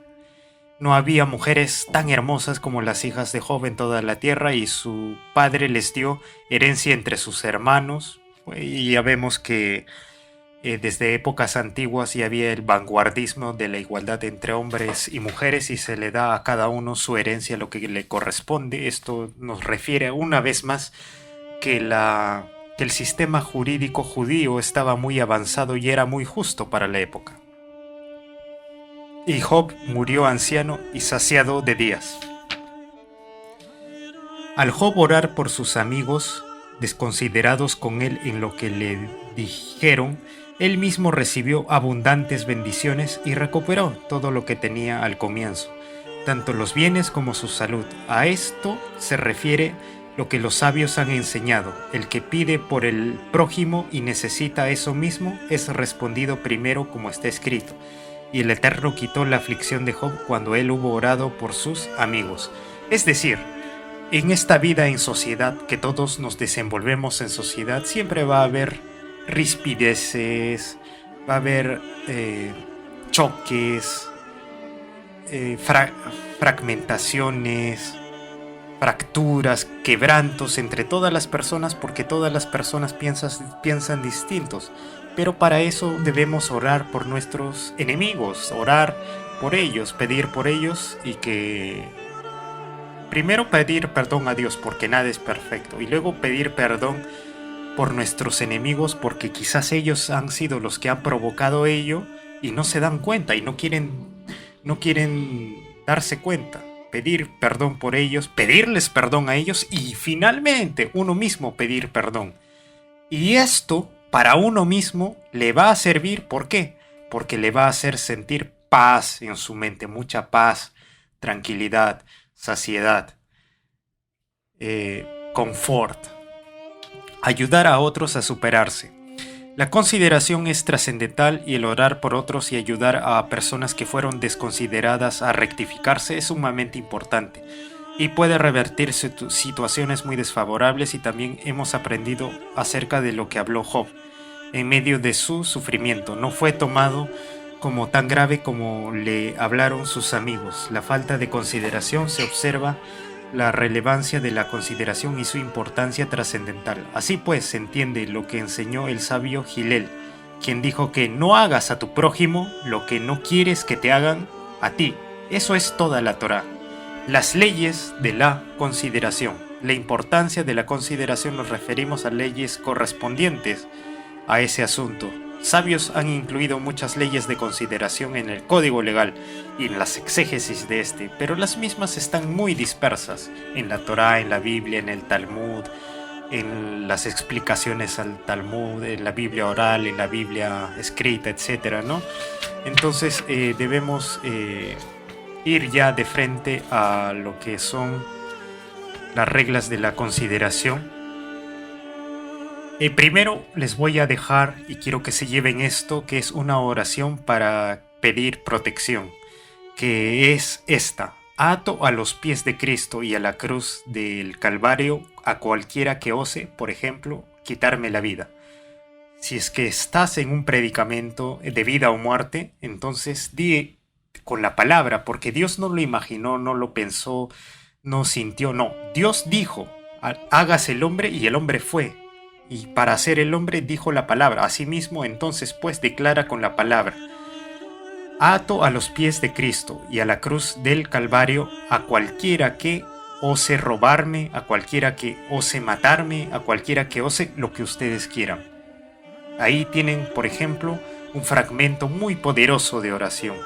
No había mujeres tan hermosas como las hijas de Job en toda la tierra, y su padre les dio herencia entre sus hermanos. Y ya vemos que desde épocas antiguas ya había el vanguardismo de la igualdad entre hombres y mujeres, y se le da a cada uno su herencia, lo que le corresponde. Esto nos refiere una vez más que el sistema jurídico judío estaba muy avanzado y era muy justo para la época. Y Job murió anciano y saciado de días. Al Job orar por sus amigos, desconsiderados con él en lo que le dijeron, él mismo recibió abundantes bendiciones y recuperó todo lo que tenía al comienzo, tanto los bienes como su salud. A esto se refiere lo que los sabios han enseñado: el que pide por el prójimo y necesita eso mismo es respondido primero, como está escrito. Y el Eterno quitó la aflicción de Job cuando él hubo orado por sus amigos. Es decir, en esta vida en sociedad, que todos nos desenvolvemos en sociedad, siempre va a haber rispideces, va a haber choques, fragmentaciones, fracturas, quebrantos entre todas las personas, porque todas las personas piensan distintos. Pero para eso debemos orar por nuestros enemigos, orar por ellos, pedir por ellos, y que primero pedir perdón a Dios, porque nada es perfecto, y luego pedir perdón por nuestros enemigos, porque quizás ellos han sido los que han provocado ello y no se dan cuenta y no quieren darse cuenta. Pedir perdón por ellos, pedirles perdón a ellos, y finalmente uno mismo pedir perdón. Y esto para uno mismo le va a servir. ¿Por qué? Porque le va a hacer sentir paz en su mente, mucha paz, tranquilidad, saciedad, confort, ayudar a otros a superarse. La consideración es trascendental y el orar por otros y ayudar a personas que fueron desconsideradas a rectificarse es sumamente importante y puede revertir situaciones muy desfavorables, y también hemos aprendido acerca de lo que habló Job. En medio de su sufrimiento no fue tomado como tan grave como le hablaron sus amigos. La falta de consideración se observa la relevancia de la consideración y su importancia trascendental. Así pues, se entiende lo que enseñó el sabio Gilel, quien dijo que no hagas a tu prójimo lo que no quieres que te hagan a ti. Eso es toda la Torá. Las leyes de la consideración. La importancia de la consideración nos referimos a leyes correspondientes a ese asunto. Sabios han incluido muchas leyes de consideración en el código legal y en las exégesis de este, pero las mismas están muy dispersas en la Torá, en la Biblia, en el Talmud, en las explicaciones al Talmud, en la Biblia oral, en la Biblia escrita, etcétera, ¿no? Entonces debemos ir ya de frente a lo que son las reglas de la consideración. Primero les voy a dejar, y quiero que se lleven esto, que es una oración para pedir protección, que es esta: ato a los pies de Cristo y a la cruz del Calvario a cualquiera que ose, por ejemplo, quitarme la vida. Si es que estás en un predicamento de vida o muerte, entonces di con la palabra, porque Dios no lo imaginó, no lo pensó, no sintió, no. Dios dijo, hágase el hombre, y el hombre fue. Y para hacer el hombre dijo la palabra. Asimismo, entonces, pues, declara con la palabra: ato a los pies de Cristo y a la cruz del Calvario a cualquiera que ose robarme, a cualquiera que ose matarme, a cualquiera que ose lo que ustedes quieran. Ahí tienen, por ejemplo, un fragmento muy poderoso de oración.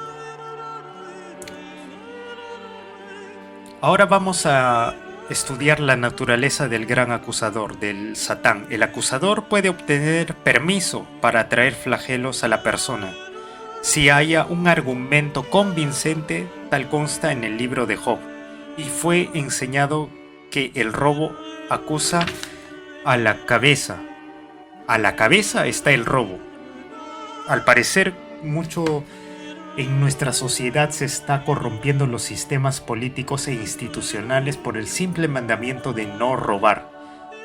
Ahora vamos a estudiar la naturaleza del gran acusador, del Satán. El acusador puede obtener permiso para traer flagelos a la persona si haya un argumento convincente, tal consta en el libro de Job, y fue enseñado que el robo acusa a la cabeza. A la cabeza está el robo. Al parecer, mucho en nuestra sociedad se está corrompiendo los sistemas políticos e institucionales por el simple mandamiento de no robar.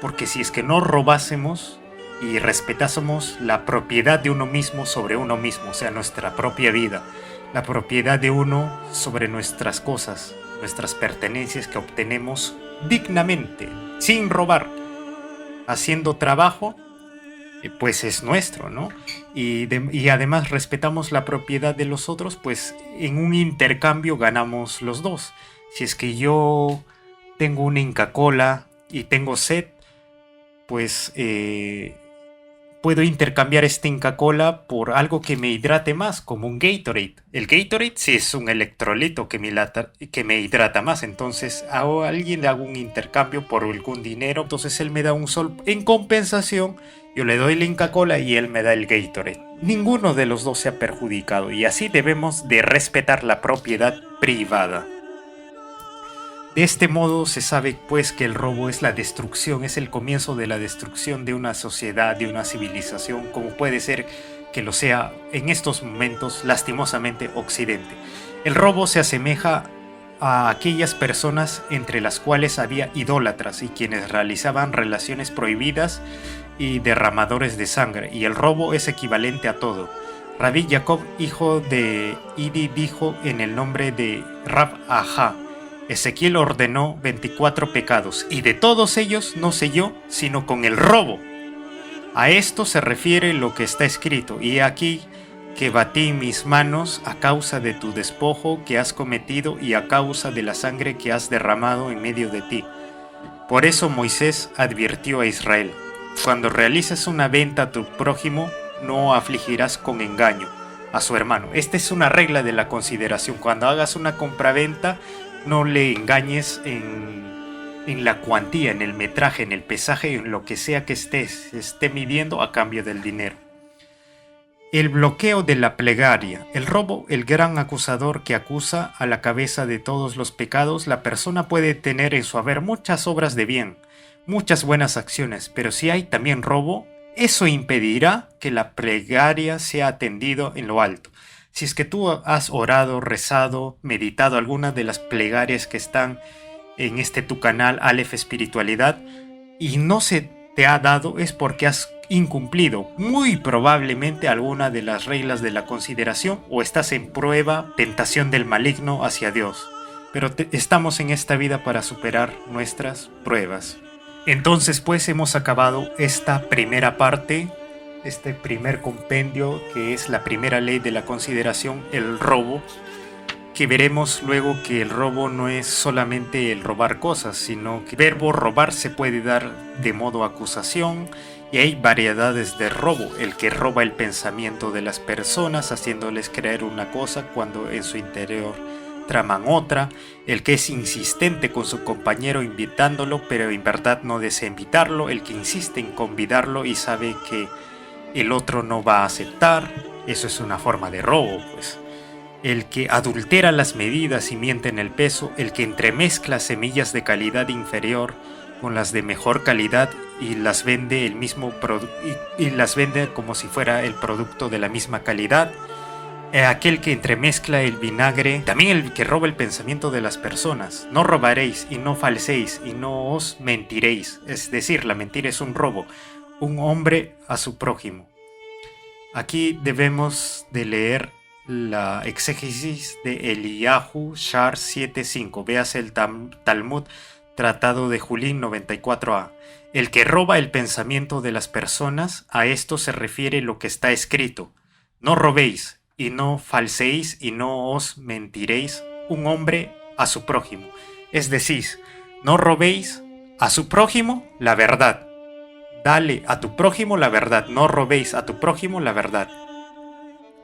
Porque si es que no robásemos y respetásemos la propiedad de uno mismo sobre uno mismo, o sea, nuestra propia vida, la propiedad de uno sobre nuestras cosas, nuestras pertenencias que obtenemos dignamente, sin robar, haciendo trabajo, pues es nuestro, ¿no? Y además respetamos la propiedad de los otros, pues en un intercambio ganamos los dos. Si es que yo tengo una Inca Kola y tengo sed, pues puedo intercambiar esta Inca Kola por algo que me hidrate más, como un Gatorade. El Gatorade sí es un electrolito que me hidrata más, entonces a alguien le hago un intercambio por algún dinero, entonces él me da un sol en compensación. Yo le doy la Inca Kola y él me da el Gatorade. Ninguno de los dos se ha perjudicado, y así debemos de respetar la propiedad privada. De este modo se sabe pues que el robo es la destrucción, es el comienzo de la destrucción de una sociedad, de una civilización, como puede ser que lo sea en estos momentos lastimosamente Occidente. El robo se asemeja a aquellas personas entre las cuales había idólatras y quienes realizaban relaciones prohibidas y derramadores de sangre, y el robo es equivalente a todo. Rabbi Jacob, hijo de Idi, dijo en el nombre de Rab Ajá: Ezequiel ordenó 24 pecados, y de todos ellos no selló sino con el robo. A esto se refiere lo que está escrito: y he aquí que batí mis manos a causa de tu despojo que has cometido y a causa de la sangre que has derramado en medio de ti. Por eso Moisés advirtió a Israel: cuando realices una venta a tu prójimo, no afligirás con engaño a su hermano. Esta es una regla de la consideración. Cuando hagas una compraventa, no le engañes en la cuantía, en el metraje, en el pesaje, en lo que sea que esté midiendo a cambio del dinero. El bloqueo de la plegaria. El robo, el gran acusador que acusa a la cabeza de todos los pecados. La persona puede tener en su haber muchas obras de bien, muchas buenas acciones, pero si hay también robo, eso impedirá que la plegaria sea atendido en lo alto. Si es que tú has orado, rezado, meditado algunas de las plegarias que están en tu canal Aleph Espiritualidad y no se te ha dado, es porque has incumplido muy probablemente alguna de las reglas de la consideración o estás en prueba, tentación del maligno hacia Dios. Pero estamos en esta vida para superar nuestras pruebas. Entonces pues hemos acabado esta primera parte, este primer compendio que es la primera ley de la consideración, el robo, que veremos luego que el robo no es solamente el robar cosas, sino que el verbo robar se puede dar de modo acusación y hay variedades de robo, el que roba el pensamiento de las personas haciéndoles creer una cosa cuando en su interior traman otra, el que es insistente con su compañero invitándolo pero en verdad no desea invitarlo, el que insiste en convidarlo y sabe que el otro no va a aceptar, eso es una forma de robo pues. El que adultera las medidas y miente en el peso, el que entremezcla semillas de calidad inferior con las de mejor calidad y las vende y las vende como si fuera el producto de la misma calidad, aquel que entremezcla el vinagre, también el que roba el pensamiento de las personas. No robaréis y no falséis y no os mentiréis, es decir, la mentira es un robo, un hombre a su prójimo. Aquí debemos de leer la exégesis de Eliyahu Shar 7.5. Véase el Talmud Tratado de Julín 94a. El que roba el pensamiento de las personas, a esto se refiere lo que está escrito. No robéis, y no falséis, y no os mentiréis, un hombre a su prójimo. Es decir, no robéis a su prójimo la verdad. Dale a tu prójimo la verdad, no robéis a tu prójimo la verdad.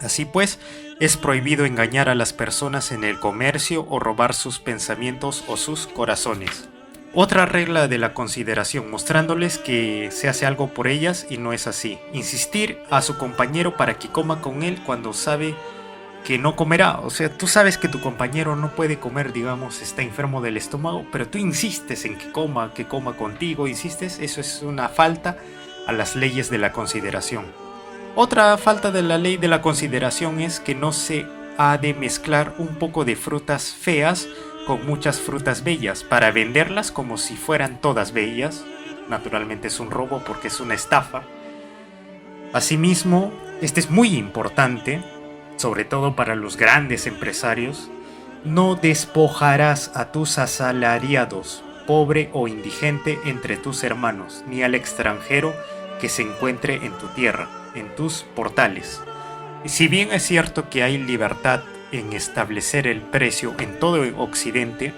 Así pues, es prohibido engañar a las personas en el comercio o robar sus pensamientos o sus corazones. Otra regla de la consideración, mostrándoles que se hace algo por ellas y no es así. Insistir a su compañero para que coma con él cuando sabe que no comerá. O sea, tú sabes que tu compañero no puede comer, digamos, está enfermo del estómago, pero tú insistes en que coma contigo, insistes, eso es una falta a las leyes de la consideración. Otra falta de la ley de la consideración es que no se ha de mezclar un poco de frutas feas con muchas frutas bellas para venderlas como si fueran todas bellas. Naturalmente es un robo porque es una estafa. Asimismo, este es muy importante, sobre todo para los grandes empresarios. No despojarás a tus asalariados, pobre o indigente, entre tus hermanos, ni al extranjero que se encuentre en tu tierra, en tus portales. Y si bien es cierto que hay libertad en establecer el precio en todo Occidente,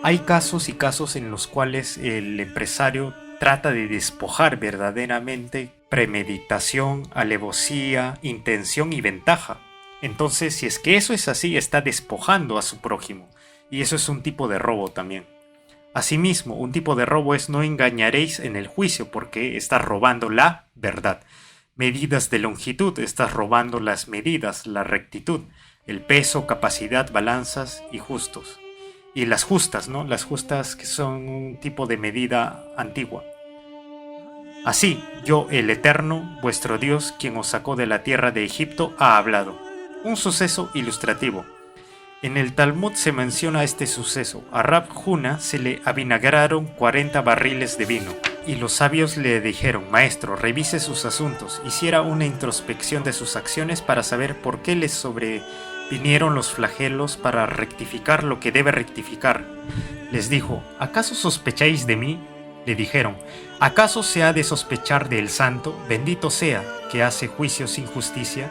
hay casos y casos en los cuales el empresario trata de despojar verdaderamente premeditación, alevosía, intención y ventaja. Entonces, si es que eso es así, está despojando a su prójimo, y eso es un tipo de robo también. Asimismo, un tipo de robo es no engañaréis en el juicio, porque estás robando la verdad. Medidas de longitud, estás robando las medidas, la rectitud, el peso, capacidad, balanzas y justos. Y las justas, ¿no? Las justas que son un tipo de medida antigua. Así, yo, el Eterno, vuestro Dios, quien os sacó de la tierra de Egipto, ha hablado. Un suceso ilustrativo. En el Talmud se menciona este suceso. A Rab Huna se le avinagraron 40 barriles de vino. Y los sabios le dijeron, maestro, revise sus asuntos, hiciera una introspección de sus acciones para saber por qué les sobrevinieron los flagelos para rectificar lo que debe rectificar. Les dijo, ¿acaso sospecháis de mí? Le dijeron, ¿acaso se ha de sospechar del santo, bendito sea, que hace juicio sin justicia?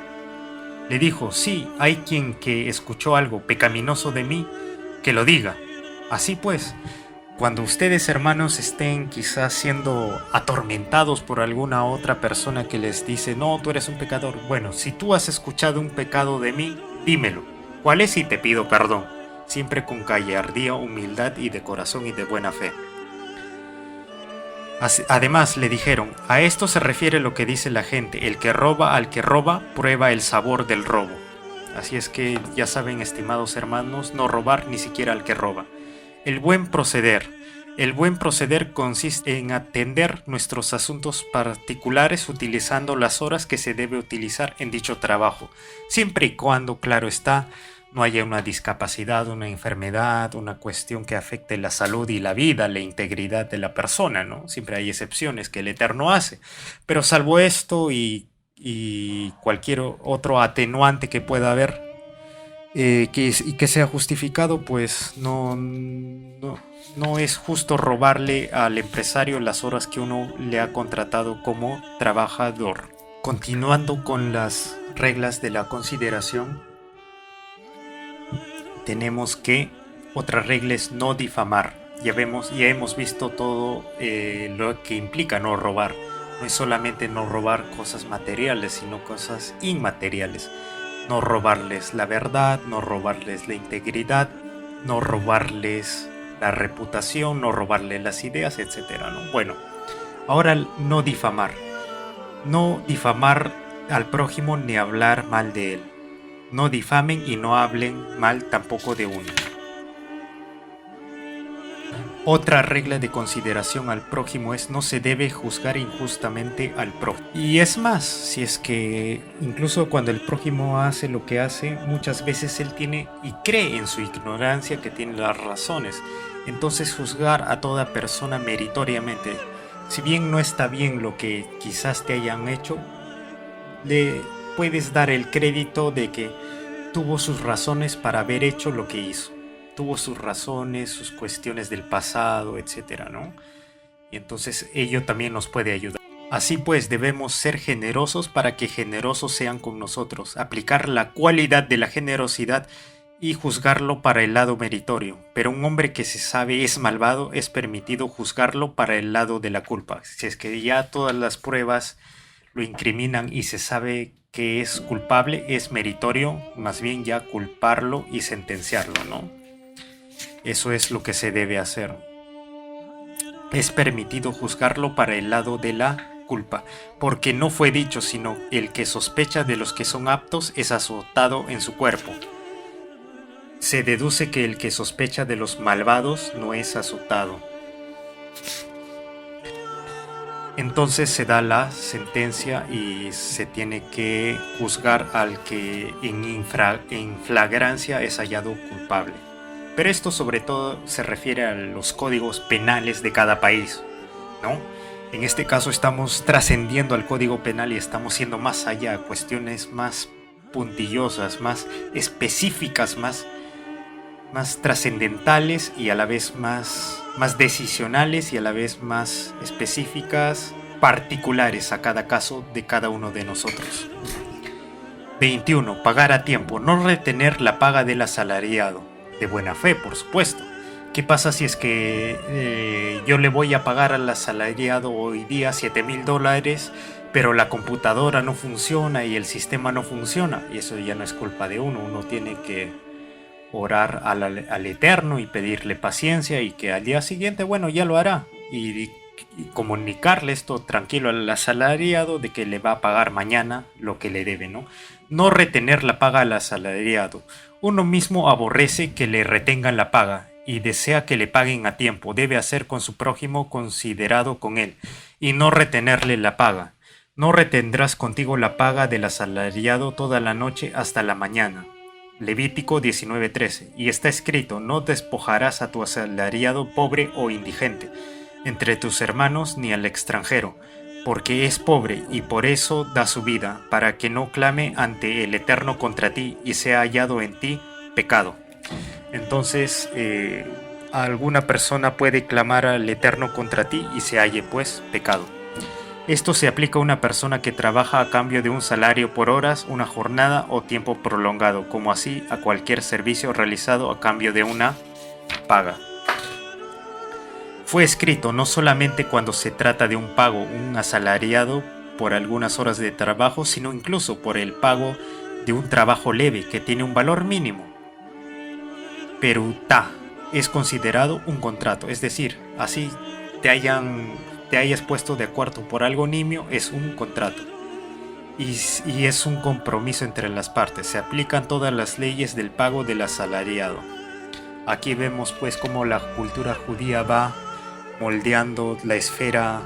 Le dijo, sí, hay quien que escuchó algo pecaminoso de mí, que lo diga. Así pues, cuando ustedes, hermanos, estén quizás siendo atormentados por alguna otra persona que les dice, no, tú eres un pecador. Bueno, si tú has escuchado un pecado de mí, dímelo. ¿Cuál es? Y te pido perdón. Siempre con gallardía, humildad y de corazón y de buena fe. Además le dijeron, a esto se refiere lo que dice la gente, el que roba al que roba prueba el sabor del robo. Así es que ya saben, estimados hermanos, no robar ni siquiera al que roba. El buen proceder. El buen proceder consiste en atender nuestros asuntos particulares utilizando las horas que se debe utilizar en dicho trabajo, siempre y cuando, claro está, no haya una discapacidad, una enfermedad, una cuestión que afecte la salud y la vida, la integridad de la persona, ¿no? Siempre hay excepciones que el Eterno hace, pero salvo esto y cualquier otro atenuante que pueda haber, y que sea justificado, pues no es justo robarle al empresario las horas que uno le ha contratado como trabajador. Continuando con las reglas de la consideración, tenemos que otra regla es no difamar. Ya hemos visto todo lo que implica no robar. No es solamente no robar cosas materiales, sino cosas inmateriales. No robarles la verdad, no robarles la integridad, no robarles la reputación, no robarles las ideas, etc., ¿no? Bueno, ahora no difamar. No difamar al prójimo ni hablar mal de él. No difamen y no hablen mal tampoco de uno. Otra regla de consideración al prójimo es no se debe juzgar injustamente al prójimo. Y es más, si es que incluso cuando el prójimo hace lo que hace, muchas veces él tiene y cree en su ignorancia que tiene las razones. Entonces juzgar a toda persona meritoriamente, si bien no está bien lo que quizás te hayan hecho, le puedes dar el crédito de que tuvo sus razones para haber hecho lo que hizo. Tuvo sus razones, sus cuestiones del pasado, etcétera, ¿no? Y entonces ello también nos puede ayudar. Así pues, debemos ser generosos para que generosos sean con nosotros, aplicar la cualidad de la generosidad y juzgarlo para el lado meritorio. Pero un hombre que se sabe es malvado, es permitido juzgarlo para el lado de la culpa. Si es que ya todas las pruebas lo incriminan y se sabe que es culpable, es meritorio más bien ya culparlo y sentenciarlo, ¿no? Eso es lo que se debe hacer. Es permitido juzgarlo para el lado de la culpa, porque no fue dicho, sino el que sospecha de los que son aptos es azotado en su cuerpo. Se deduce que el que sospecha de los malvados no es azotado. Entonces se da la sentencia y se tiene que juzgar al que en flagrancia es hallado culpable. Pero esto sobre todo se refiere a los códigos penales de cada país, ¿no? En este caso estamos trascendiendo al código penal y estamos yendo más allá, cuestiones más puntillosas, más específicas, más trascendentales y a la vez más decisionales y a la vez más específicas, particulares a cada caso de cada uno de nosotros. 21. Pagar a tiempo, no retener la paga del asalariado. De buena fe, por supuesto. ¿Qué pasa si es que yo le voy a pagar al asalariado hoy día $7,000, pero la computadora no funciona y el sistema no funciona? Y eso ya no es culpa de uno. Uno tiene que orar al Eterno y pedirle paciencia y que al día siguiente, bueno, ya lo hará. Y comunicarle esto tranquilo al asalariado de que le va a pagar mañana lo que le debe, ¿no? No retener la paga al asalariado. Uno mismo aborrece que le retengan la paga y desea que le paguen a tiempo. Debe hacer con su prójimo considerado con él y no retenerle la paga. No retendrás contigo la paga del asalariado toda la noche hasta la mañana. Levítico 19:13. Y está escrito, no despojarás a tu asalariado pobre o indigente entre tus hermanos ni al extranjero, porque es pobre y por eso da su vida, para que no clame ante el Eterno contra ti y sea hallado en ti pecado. Entonces, alguna persona puede clamar al Eterno contra ti y se halle pues pecado. Esto se aplica a una persona que trabaja a cambio de un salario por horas, una jornada o tiempo prolongado, como así a cualquier servicio realizado a cambio de una paga. Fue escrito no solamente cuando se trata de un pago, un asalariado por algunas horas de trabajo, sino incluso por el pago de un trabajo leve que tiene un valor mínimo. Perutá es considerado un contrato, es decir, así te hayan te hayas puesto de acuerdo por algo nimio es un contrato. Y es un compromiso entre las partes. Se aplican todas las leyes del pago del asalariado. Aquí vemos pues cómo la cultura judía va moldeando la esfera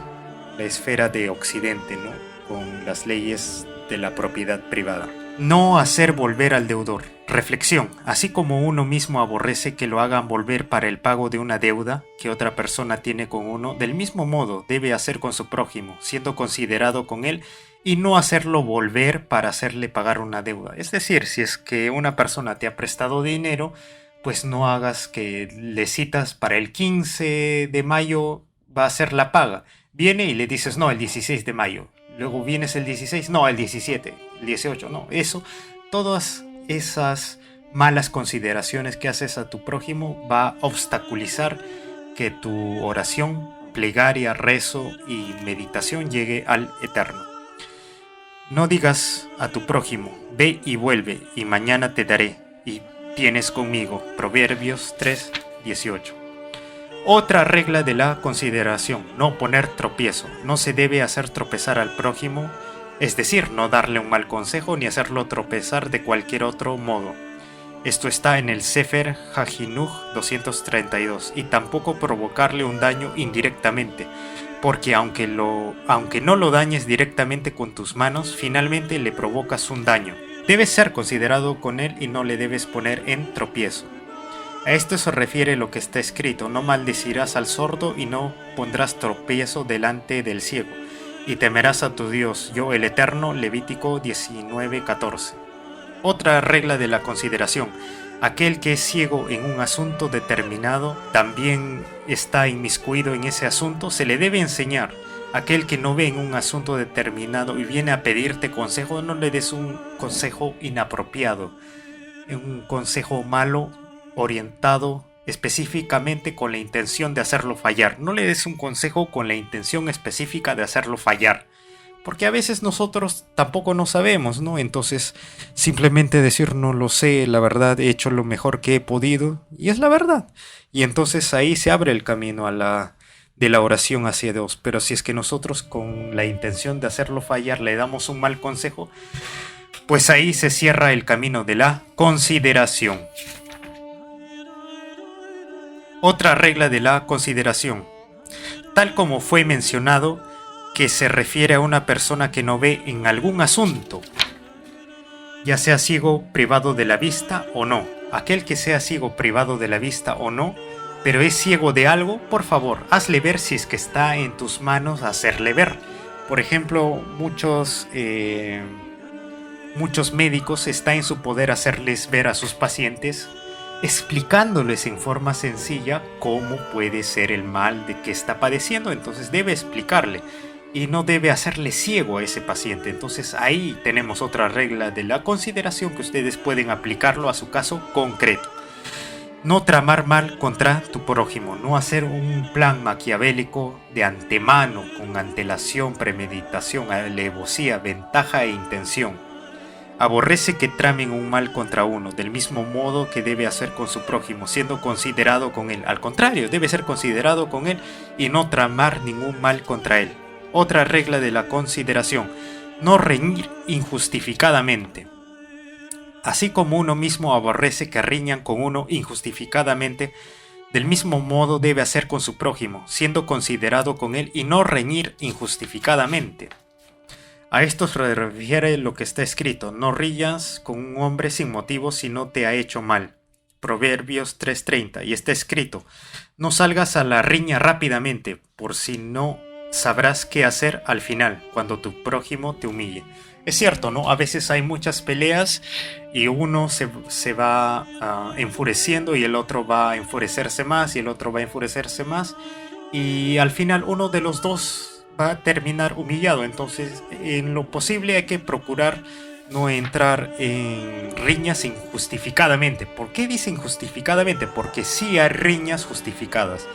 de Occidente, ¿no? Con las leyes de la propiedad privada. No hacer volver al deudor. Reflexión. Así como uno mismo aborrece que lo hagan volver para el pago de una deuda que otra persona tiene con uno, del mismo modo debe hacer con su prójimo, siendo considerado con él, y no hacerlo volver para hacerle pagar una deuda. Es decir, si es que una persona te ha prestado dinero, pues no hagas que le citas para el 15 de mayo va a ser la paga. Viene y le dices, no, el 16 de mayo. Luego vienes el 16, no, el 17, el 18, no. Eso, todas esas malas consideraciones que haces a tu prójimo va a obstaculizar que tu oración, plegaria, rezo y meditación llegue al Eterno. No digas a tu prójimo, ve y vuelve, y mañana te daré, y tienes conmigo. Proverbios 3:18. Otra regla de la consideración: no poner tropiezo. No se debe hacer tropezar al prójimo, es decir, no darle un mal consejo ni hacerlo tropezar de cualquier otro modo. Esto está en el Sefer HaJinuch 232. Y tampoco provocarle un daño indirectamente, porque aunque no lo dañes directamente con tus manos, finalmente le provocas un daño. Debes ser considerado con él y no le debes poner en tropiezo. A esto se refiere lo que está escrito: no maldecirás al sordo y no pondrás tropiezo delante del ciego, y temerás a tu Dios, yo el Eterno. Levítico 19:14. Otra regla de la consideración: aquel que es ciego en un asunto determinado también está inmiscuido en ese asunto, se le debe enseñar. Aquel que no ve en un asunto determinado y viene a pedirte consejo, no le des un consejo inapropiado, un consejo malo, orientado específicamente con la intención de hacerlo fallar. No le des un consejo con la intención específica de hacerlo fallar, porque a veces nosotros tampoco no sabemos, ¿no? Entonces simplemente decir no lo sé, la verdad he hecho lo mejor que he podido, y es la verdad. Y entonces ahí se abre el camino de la oración hacia Dios. Pero si es que nosotros con la intención de hacerlo fallar le damos un mal consejo, pues ahí se cierra el camino de la consideración. Otra regla de la consideración: tal como fue mencionado, que se refiere a una persona que no ve en algún asunto, ya sea ciego, privado de la vista o no. Aquel que sea ciego, privado de la vista o no, pero es ciego de algo, por favor, hazle ver si es que está en tus manos hacerle ver. Por ejemplo, muchos médicos está en su poder hacerles ver a sus pacientes, explicándoles en forma sencilla cómo puede ser el mal de que está padeciendo. Entonces debe explicarle y no debe hacerle ciego a ese paciente. Entonces ahí tenemos otra regla de la consideración que ustedes pueden aplicarlo a su caso concreto. No tramar mal contra tu prójimo, no hacer un plan maquiavélico de antemano, con antelación, premeditación, alevosía, ventaja e intención. Aborrece que tramen un mal contra uno, del mismo modo que debe hacer con su prójimo, siendo considerado con él. Al contrario, debe ser considerado con él y no tramar ningún mal contra él. Otra regla de la consideración: no reñir injustificadamente. Así como uno mismo aborrece que riñan con uno injustificadamente, del mismo modo debe hacer con su prójimo, siendo considerado con él y no reñir injustificadamente. A esto se refiere lo que está escrito: no rillas con un hombre sin motivo si no te ha hecho mal. Proverbios 3:30. Y está escrito: no salgas a la riña rápidamente, por si no sabrás qué hacer al final, cuando tu prójimo te humille. Es cierto, ¿no? A veces hay muchas peleas y uno se va enfureciendo y el otro va a enfurecerse más y el otro va a enfurecerse más, y al final uno de los dos va a terminar humillado. Entonces, en lo posible hay que procurar no entrar en riñas injustificadamente. ¿Por qué dice injustificadamente? Porque sí hay riñas justificadas.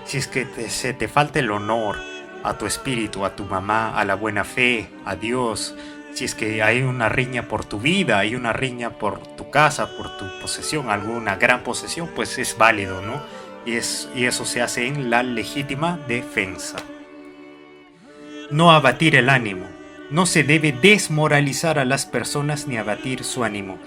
Si es que se te falta el honor a tu espíritu, a tu mamá, a la buena fe, a Dios. Si es que hay una riña por tu vida, hay una riña por tu casa, por tu posesión, alguna gran posesión, pues es válido, ¿no? Y eso se hace en la legítima defensa. no abatir el ánimo. No se debe desmoralizar a las personas ni abatir su ánimo.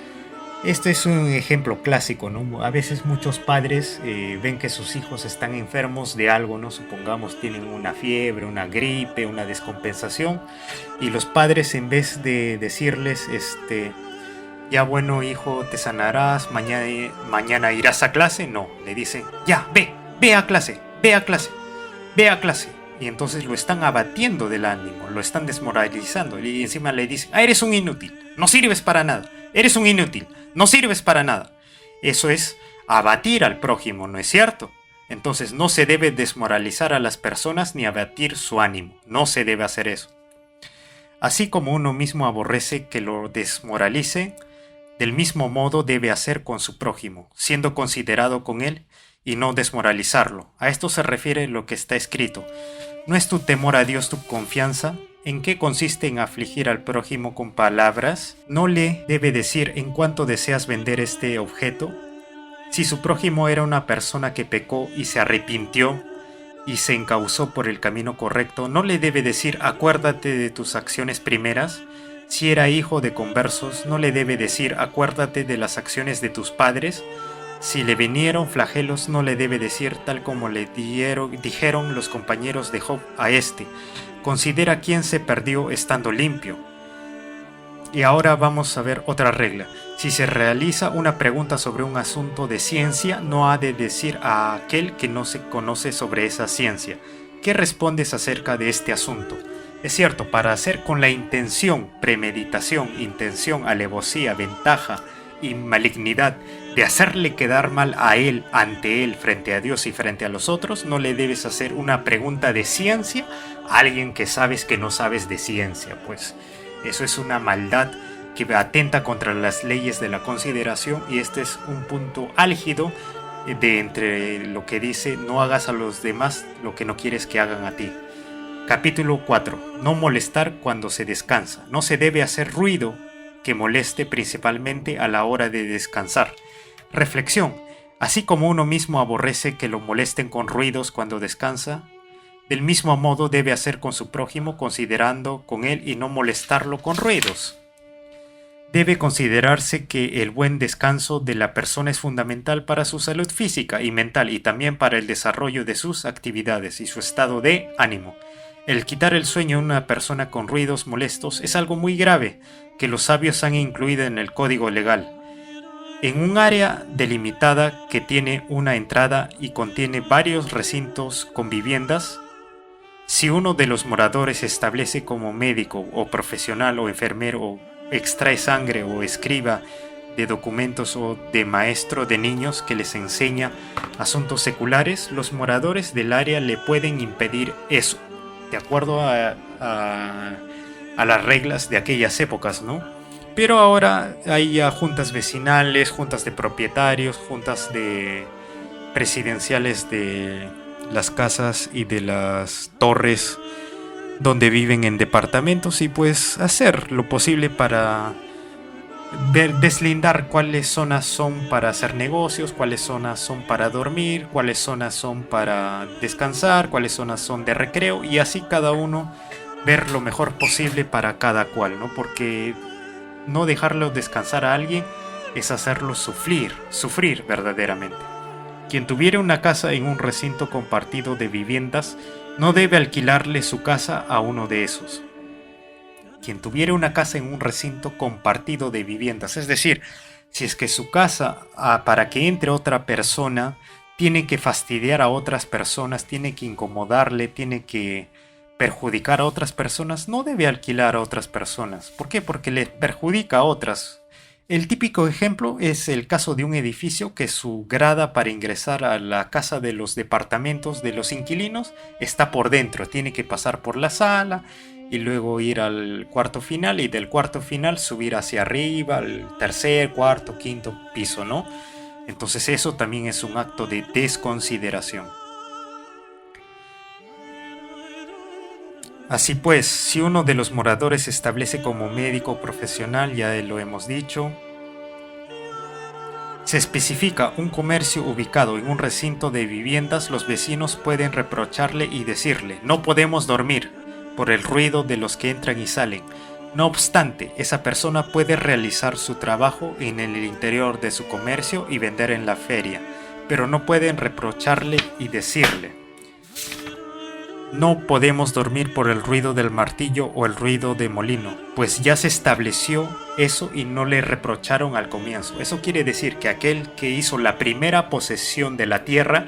Este es un ejemplo clásico, ¿no? A veces muchos padres ven que sus hijos están enfermos de algo, ¿no? Supongamos tienen una fiebre, una gripe, una descompensación, y los padres, en vez de decirles, ya bueno hijo, te sanarás, mañana irás a clase, no, le dicen, ya, ve a clase, ve a clase, ve a clase. Y entonces lo están abatiendo del ánimo, lo están desmoralizando, y encima le dicen, eres un inútil, no sirves para nada, eres un inútil, no sirves para nada. Eso es abatir al prójimo, ¿no es cierto? Entonces no se debe desmoralizar a las personas ni abatir su ánimo, no se debe hacer eso. Así como uno mismo aborrece que lo desmoralice, del mismo modo debe hacer con su prójimo, siendo considerado con él y no desmoralizarlo. A esto se refiere lo que está escrito. ¿No es tu temor a Dios tu confianza? ¿En qué consiste en afligir al prójimo con palabras? ¿No le debe decir en cuánto deseas vender este objeto? Si su prójimo era una persona que pecó y se arrepintió y se encauzó por el camino correcto, ¿no le debe decir acuérdate de tus acciones primeras? Si era hijo de conversos, ¿no le debe decir acuérdate de las acciones de tus padres? Si le vinieron flagelos, no le debe decir tal como le dijeron los compañeros de Job a considera quién se perdió estando limpio. Y ahora vamos a ver otra regla. Si se realiza una pregunta sobre un asunto de ciencia, no ha de decir a aquel que no se conoce sobre esa ciencia, ¿qué respondes acerca de este asunto? Es cierto, para hacer con la intención, premeditación, intención, alevosía, ventaja y malignidad de hacerle quedar mal a él, ante él, frente a Dios y frente a los otros, no le debes hacer una pregunta de ciencia a alguien que sabes que no sabes de ciencia, pues eso es una maldad que atenta contra las leyes de la consideración, y este es un punto álgido de entre lo que dice no hagas a los demás lo que no quieres que hagan a ti. Capítulo 4. No molestar cuando se descansa. No se debe hacer ruido que moleste, principalmente a la hora de descansar. Reflexión. Así como uno mismo aborrece que lo molesten con ruidos cuando descansa, del mismo modo debe hacer con su prójimo, considerando con él y no molestarlo con ruidos. Debe considerarse que el buen descanso de la persona es fundamental para su salud física y mental, y también para el desarrollo de sus actividades y su estado de ánimo. El quitar el sueño a una persona con ruidos molestos es algo muy grave, que los sabios han incluido en el código legal. En un área delimitada que tiene una entrada y contiene varios recintos con viviendas, si uno de los moradores establece como médico o profesional o enfermero o extrae sangre o escriba de documentos o de maestro de niños que les enseña asuntos seculares, los moradores del área le pueden impedir eso, de acuerdo a las reglas de aquellas épocas, ¿no? Pero ahora hay ya juntas vecinales, juntas de propietarios, juntas de presidenciales de las casas y de las torres donde viven en departamentos, y pues hacer lo posible para deslindar cuáles zonas son para hacer negocios, cuáles zonas son para dormir, cuáles zonas son para descansar, cuáles zonas son de recreo, y así cada uno ver lo mejor posible para cada cual, ¿no? Porque no dejarlo descansar a alguien es hacerlo sufrir verdaderamente. Quien tuviera una casa en un recinto compartido de viviendas no debe alquilarle su casa a uno de esos. Quien tuviera una casa en un recinto compartido de viviendas, es decir, si es que su casa, para que entre otra persona, tiene que fastidiar a otras personas, tiene que incomodarle, tiene que perjudicar a otras personas, no debe alquilar a otras personas. ¿Por qué? Porque le perjudica a otras. El típico ejemplo es el caso de un edificio que su grada para ingresar a la casa de los departamentos de los inquilinos está por dentro. Tiene que pasar por la sala y luego ir al cuarto final, y del cuarto final subir hacia arriba al tercer, cuarto, quinto piso, ¿no? Entonces eso también es un acto de desconsideración. Así pues, si uno de los moradores se establece como médico profesional, ya lo hemos dicho, se especifica un comercio ubicado en un recinto de viviendas, los vecinos pueden reprocharle y decirle: no podemos dormir, por el ruido de los que entran y salen. No obstante, esa persona puede realizar su trabajo en el interior de su comercio y vender en la feria, pero no pueden reprocharle y decirle: no podemos dormir por el ruido del martillo o el ruido de molino, pues ya se estableció eso y no le reprocharon al comienzo. Eso quiere decir que aquel que hizo la primera posesión de la tierra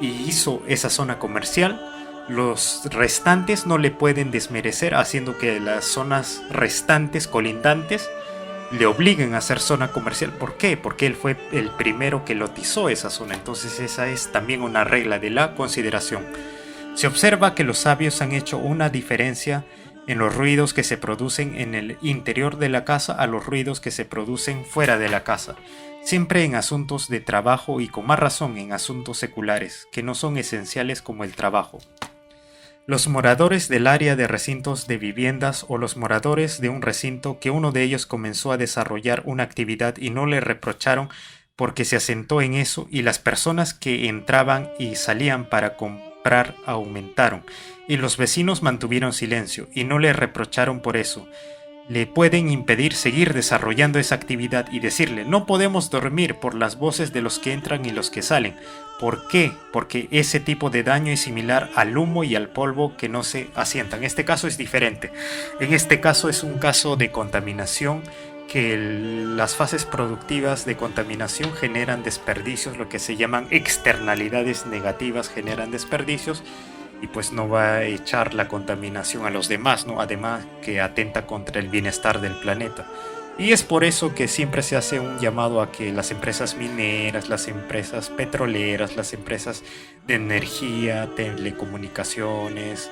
y hizo esa zona comercial, los restantes no le pueden desmerecer, haciendo que las zonas restantes colindantes le obliguen a hacer zona comercial. ¿Por qué? Porque él fue el primero que lotizó esa zona. Entonces esa es también una regla de la consideración. Se observa que los sabios han hecho una diferencia en los ruidos que se producen en el interior de la casa a los ruidos que se producen fuera de la casa, siempre en asuntos de trabajo y con más razón en asuntos seculares, que no son esenciales como el trabajo. Los moradores del área de recintos de viviendas o los moradores de un recinto que uno de ellos comenzó a desarrollar una actividad y no le reprocharon porque se asentó en eso, y las personas que entraban y salían para comprar aumentaron, y los vecinos mantuvieron silencio y no le reprocharon por eso. Le pueden impedir seguir desarrollando esa actividad y decirle: no podemos dormir por las voces de los que entran y los que salen. ¿Por qué? Porque ese tipo de daño es similar al humo y al polvo que no se asientan. En este caso es diferente. En este caso es un caso de contaminación, que las fases productivas de contaminación generan desperdicios, lo que se llaman externalidades negativas, generan desperdicios, y pues no va a echar la contaminación a los demás, ¿no? Además que atenta contra el bienestar del planeta. Y es por eso que siempre se hace un llamado a que las empresas mineras, las empresas petroleras, las empresas de energía, telecomunicaciones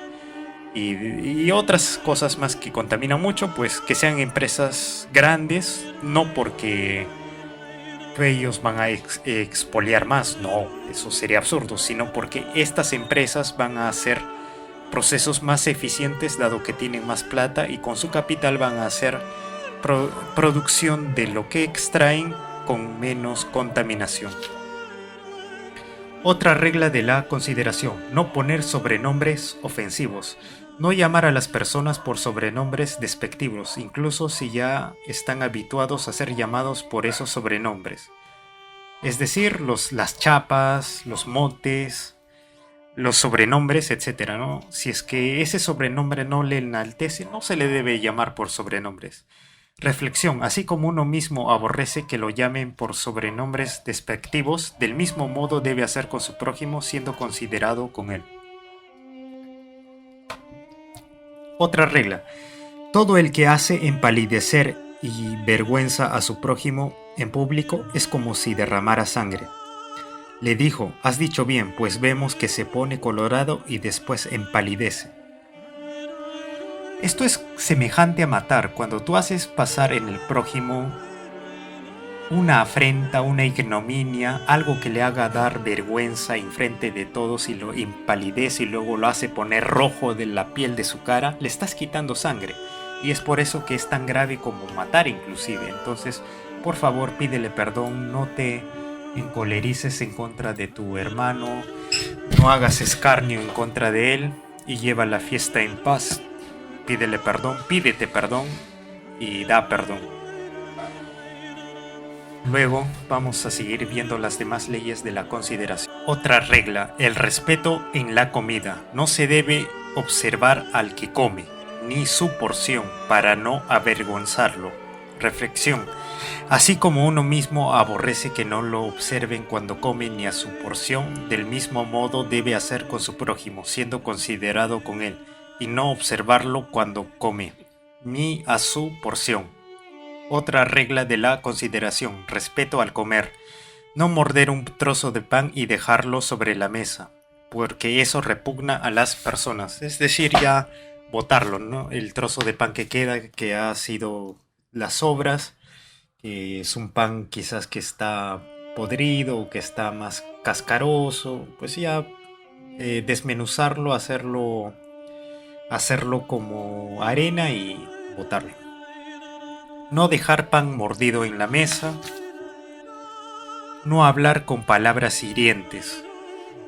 y otras cosas más que contaminan mucho, pues que sean empresas grandes, no porque ellos van a expoliar más, no, eso sería absurdo, sino porque estas empresas van a hacer procesos más eficientes, dado que tienen más plata, y con su capital van a hacer producción de lo que extraen con menos contaminación. Otra regla de la consideración: no poner sobrenombres ofensivos. No llamar a las personas por sobrenombres despectivos, incluso si ya están habituados a ser llamados por esos sobrenombres. Es decir, las chapas, los motes, los sobrenombres, etc., ¿no? Si es que ese sobrenombre no le enaltece, no se le debe llamar por sobrenombres. Reflexión: así como uno mismo aborrece que lo llamen por sobrenombres despectivos, del mismo modo debe hacer con su prójimo, siendo considerado con él. Otra regla: todo el que hace empalidecer y vergüenza a su prójimo en público es como si derramara sangre. Le dijo: has dicho bien, pues vemos que se pone colorado y después empalidece. Esto es semejante a matar. Cuando tú haces pasar en el prójimo una afrenta, una ignominia, algo que le haga dar vergüenza en frente de todos, y lo empalidece y luego lo hace poner rojo de la piel de su cara, le estás quitando sangre. Y es por eso que es tan grave como matar inclusive. Entonces, por favor, pídele perdón, no te encolerices en contra de tu hermano, no hagas escarnio en contra de él y lleva la fiesta en paz. Pídele perdón, pídete perdón y da perdón. Luego vamos a seguir viendo las demás leyes de la consideración. Otra regla: el respeto en la comida. No se debe observar al que come, ni su porción, para no avergonzarlo. Reflexión: así como uno mismo aborrece que no lo observen cuando come ni a su porción, del mismo modo debe hacer con su prójimo, siendo considerado con él, y no observarlo cuando come, ni a su porción. Otra regla de la consideración: respeto al comer. No morder un trozo de pan y dejarlo sobre la mesa, porque eso repugna a las personas. Es decir, ya botarlo, ¿no? El trozo de pan que queda, que ha sido las sobras, que es un pan quizás que está podrido o que está más cascaroso, pues ya desmenuzarlo, hacerlo como arena y botarlo. No dejar pan mordido en la mesa. No hablar con palabras hirientes.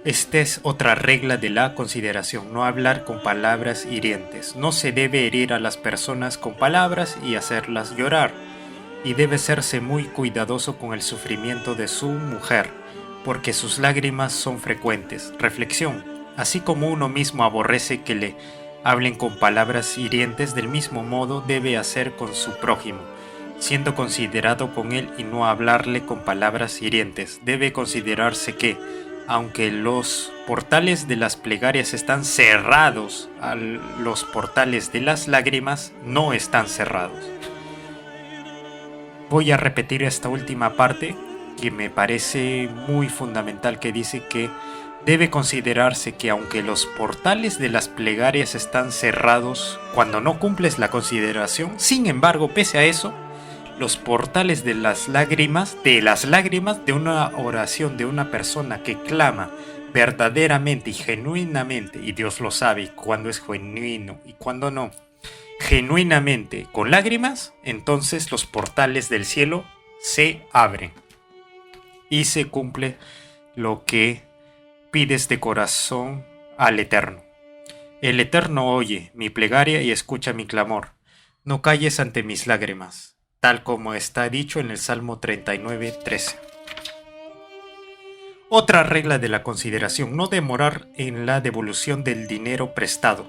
Esta es otra regla de la consideración, no hablar con palabras hirientes. No se debe herir a las personas con palabras y hacerlas llorar. Y debe serse muy cuidadoso con el sufrimiento de su mujer, porque sus lágrimas son frecuentes. Reflexión. Así como uno mismo aborrece que le hablen con palabras hirientes, del mismo modo debe hacer con su prójimo, siendo considerado con él y no hablarle con palabras hirientes. Debe considerarse que, aunque los portales de las plegarias están cerrados, los portales de las lágrimas no están cerrados. Voy a repetir esta última parte que me parece muy fundamental, que dice que debe considerarse que aunque los portales de las plegarias están cerrados cuando no cumples la consideración, sin embargo, pese a eso, los portales de las lágrimas de una oración de una persona que clama verdaderamente y genuinamente, y Dios lo sabe cuándo es genuino y cuándo no, genuinamente con lágrimas, entonces los portales del cielo se abren y se cumple lo que pides de corazón al Eterno. El Eterno oye mi plegaria y escucha mi clamor. No calles ante mis lágrimas, tal como está dicho en el Salmo 39:13. Otra regla de la consideración: no demorar en la devolución del dinero prestado.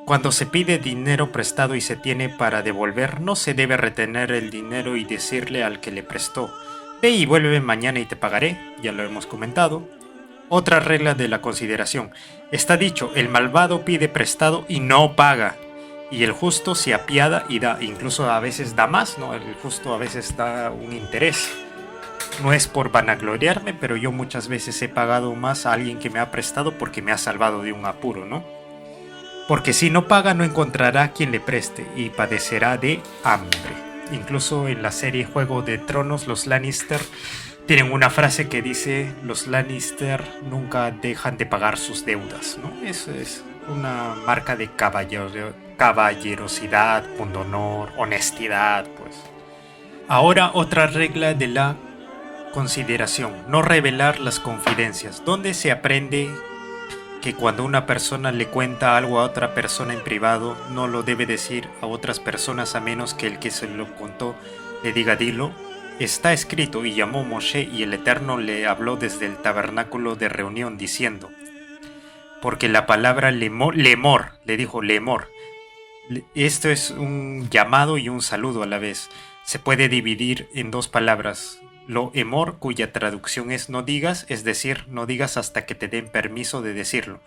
Cuando se pide dinero prestado y se tiene para devolver, no se debe retener el dinero y decirle al que le prestó: ve y vuelve mañana y te pagaré. Ya lo hemos comentado. Otra regla de la consideración: está dicho, el malvado pide prestado y no paga, y el justo se apiada y da, incluso a veces da más, ¿no? El justo a veces da un interés. No es por vanagloriarme, pero yo muchas veces he pagado más a alguien que me ha prestado porque me ha salvado de un apuro, ¿no? Porque si no paga no encontrará quien le preste y padecerá de hambre. Incluso en la serie Juego de Tronos, los Lannister tienen una frase que dice: los Lannister nunca dejan de pagar sus deudas, ¿no? Eso es una marca de caballerosidad, pundonor, honestidad, pues. Ahora otra regla de la consideración: no revelar las confidencias, donde se aprende que cuando una persona le cuenta algo a otra persona en privado, no lo debe decir a otras personas a menos que el que se lo contó le diga: dilo. Está escrito: y llamó Moshe y el Eterno le habló desde el tabernáculo de reunión diciendo. Porque la palabra lemor, le dijo lemor. Esto es un llamado y un saludo a la vez. Se puede dividir en dos palabras. Lo emor, cuya traducción es no digas, es decir, no digas hasta que te den permiso de decirlo.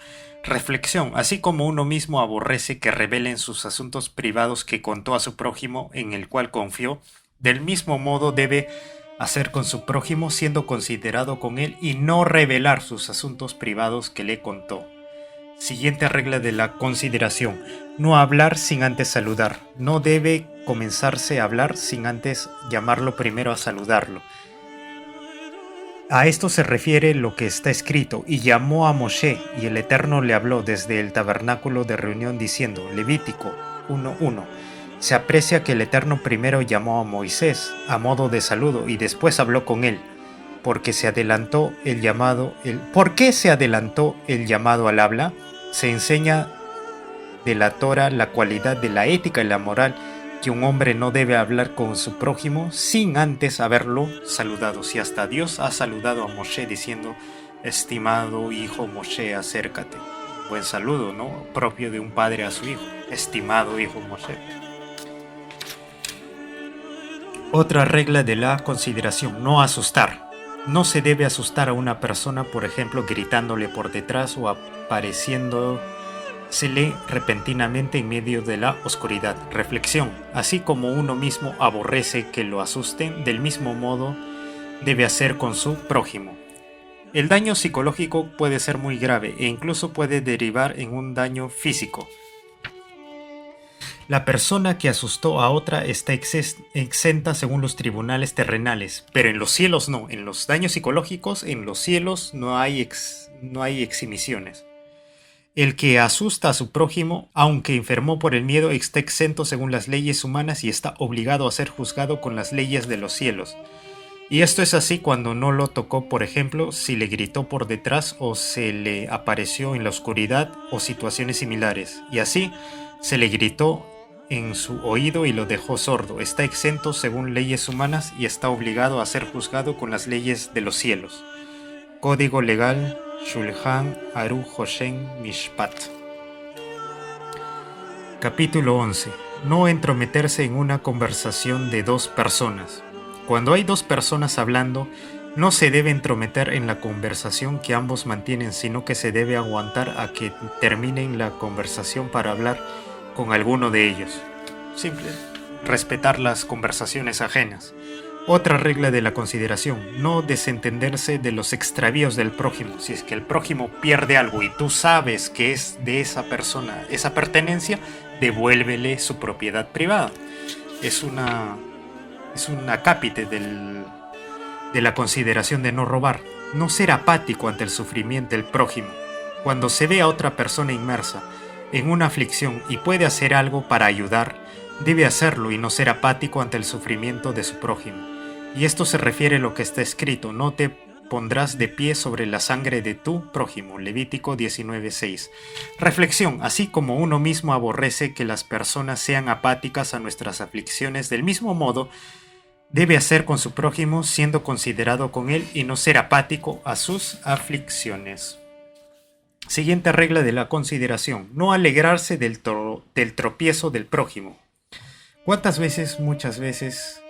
Reflexión: así como uno mismo aborrece que revelen sus asuntos privados que contó a su prójimo en el cual confió, del mismo modo debe hacer con su prójimo, siendo considerado con él, y no revelar sus asuntos privados que le contó. Siguiente regla de la consideración: no hablar sin antes saludar. No debe comenzarse a hablar sin antes llamarlo primero a saludarlo. A esto se refiere lo que está escrito: y llamó a Moshe, y el Eterno le habló desde el tabernáculo de reunión diciendo. Levítico 1:1. Se aprecia que el Eterno primero llamó a Moisés a modo de saludo y después habló con él, porque se adelantó el llamado. ¿Por qué se adelantó el llamado al habla? Se enseña de la Torah la cualidad de la ética y la moral, que un hombre no debe hablar con su prójimo sin antes haberlo saludado. Si hasta Dios ha saludado a Moshe diciendo: estimado hijo Moshe, acércate. Buen saludo, ¿no? Propio de un padre a su hijo. Estimado hijo Moshe. Otra regla de la consideración: no asustar. No se debe asustar a una persona, por ejemplo, gritándole por detrás o apareciéndosele repentinamente en medio de la oscuridad. Reflexión: así como uno mismo aborrece que lo asusten, del mismo modo debe hacer con su prójimo. El daño psicológico puede ser muy grave e incluso puede derivar en un daño físico. La persona que asustó a otra está exenta según los tribunales terrenales, pero en los cielos no. En los daños psicológicos, en los cielos no hay eximiciones. El que asusta a su prójimo, aunque enfermó por el miedo, está exento según las leyes humanas y está obligado a ser juzgado con las leyes de los cielos. Y esto es así cuando no lo tocó, por ejemplo, si le gritó por detrás o se le apareció en la oscuridad o situaciones similares. Y así se le gritó en su oído y lo dejó sordo. Está exento según leyes humanas y está obligado a ser juzgado con las leyes de los cielos. Código legal Shulchan Aruch Hoshen Mishpat. Capítulo 11. No entrometerse en una conversación de dos personas. Cuando hay dos personas hablando, no se debe entrometer en la conversación que ambos mantienen, sino que se debe aguantar a que terminen la conversación para hablar con alguno de ellos. Simple. Respetar las conversaciones ajenas. Otra regla de la consideración: no desentenderse de los extravíos del prójimo. Si es que el prójimo pierde algo y tú sabes que es de esa persona esa pertenencia, devuélvele su propiedad privada. Es una acápite de la consideración de no robar. No ser apático ante el sufrimiento del prójimo. Cuando se ve a otra persona inmersa en una aflicción y puede hacer algo para ayudar, debe hacerlo y no ser apático ante el sufrimiento de su prójimo. Y esto se refiere a lo que está escrito: no te pondrás de pie sobre la sangre de tu prójimo. Levítico 19:6. Reflexión: así como uno mismo aborrece que las personas sean apáticas a nuestras aflicciones, del mismo modo debe hacer con su prójimo, siendo considerado con él y no ser apático a sus aflicciones. Siguiente regla de la consideración: no alegrarse del tropiezo del prójimo. ¿Cuántas veces, muchas veces,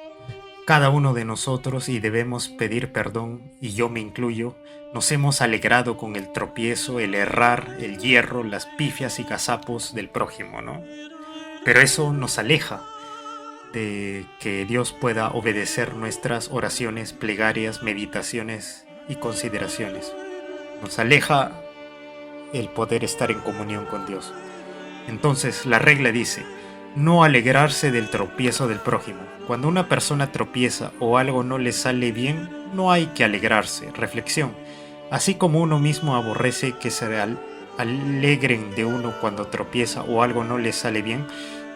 cada uno de nosotros, y debemos pedir perdón, y yo me incluyo, nos hemos alegrado con el tropiezo, el errar, el hierro, las pifias y gazapos del prójimo, ¿no? Pero eso nos aleja de que Dios pueda obedecer nuestras oraciones, plegarias, meditaciones y consideraciones. Nos aleja el poder estar en comunión con Dios. Entonces la regla dice: no alegrarse del tropiezo del prójimo. Cuando una persona tropieza o algo no le sale bien, no hay que alegrarse. Reflexión: así como uno mismo aborrece que se alegren de uno cuando tropieza o algo no le sale bien,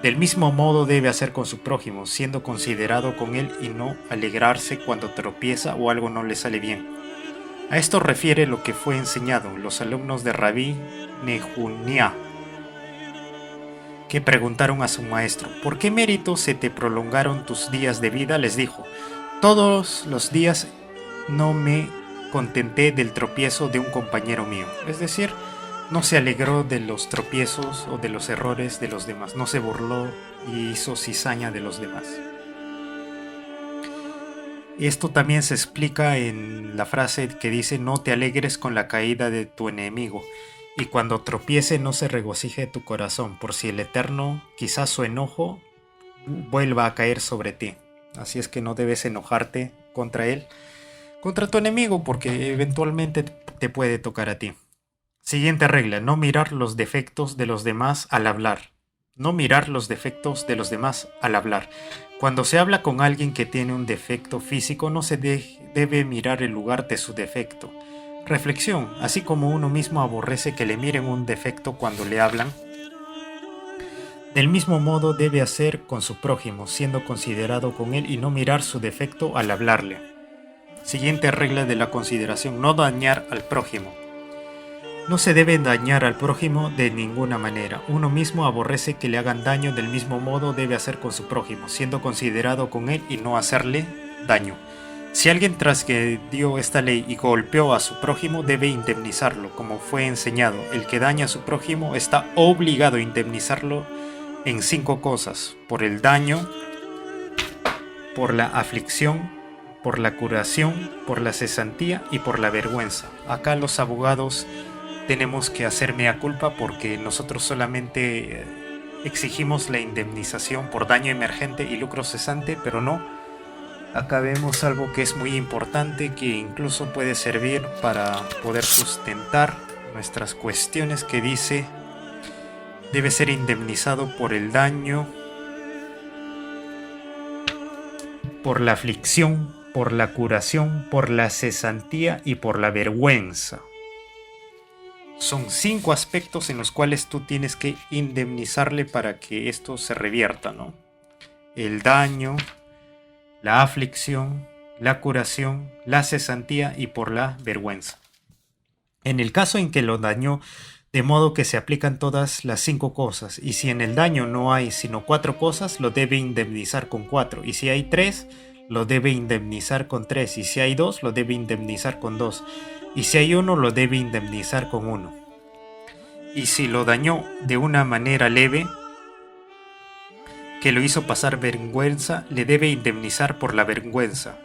del mismo modo debe hacer con su prójimo, siendo considerado con él y no alegrarse cuando tropieza o algo no le sale bien. A esto refiere lo que fue enseñado los alumnos de Rabí Nehunia, que preguntaron a su maestro: ¿por qué mérito se te prolongaron tus días de vida? Les dijo: todos los días no me contenté del tropiezo de un compañero mío. Es decir, no se alegró de los tropiezos o de los errores de los demás, no se burló y hizo cizaña de los demás. Esto también se explica en la frase que dice: no te alegres con la caída de tu enemigo, y cuando tropiece no se regocije tu corazón, por si el Eterno, quizás su enojo, vuelva a caer sobre ti. Así es que no debes enojarte contra él, contra tu enemigo, porque eventualmente te puede tocar a ti. Siguiente regla: no mirar los defectos de los demás al hablar. No mirar los defectos de los demás al hablar. Cuando se habla con alguien que tiene un defecto físico, no se debe mirar el lugar de su defecto. Reflexión: así como uno mismo aborrece que le miren un defecto cuando le hablan, del mismo modo debe hacer con su prójimo, siendo considerado con él y no mirar su defecto al hablarle. Siguiente regla de la consideración: no dañar al prójimo. No se debe dañar al prójimo de ninguna manera. Uno mismo aborrece que le hagan daño, del mismo modo debe hacer con su prójimo, siendo considerado con él y no hacerle daño. Si alguien transgredió esta ley y golpeó a su prójimo, debe indemnizarlo, como fue enseñado. El que daña a su prójimo está obligado a indemnizarlo en 5 cosas: por el daño, por la aflicción, por la curación, por la cesantía y por la vergüenza. Acá los abogados tenemos que hacer mea culpa, porque nosotros solamente exigimos la indemnización por daño emergente y lucro cesante, pero no. Acá vemos algo que es muy importante, que incluso puede servir para poder sustentar nuestras cuestiones, que dice: debe ser indemnizado por el daño, por la aflicción, por la curación, por la cesantía y por la vergüenza. Son 5 aspectos en los cuales tú tienes que indemnizarle para que esto se revierta, ¿no? El daño, la aflicción, la curación, la cesantía y por la vergüenza. En el caso en que lo dañó, de modo que se aplican todas las 5 cosas, y si en el daño no hay sino 4 cosas, lo debe indemnizar con 4, y si hay 3, lo debe indemnizar con 3, y si hay 2, lo debe indemnizar con 2, y si hay 1, lo debe indemnizar con 1. Y si lo dañó de una manera leve, que lo hizo pasar vergüenza, le debe indemnizar por la vergüenza.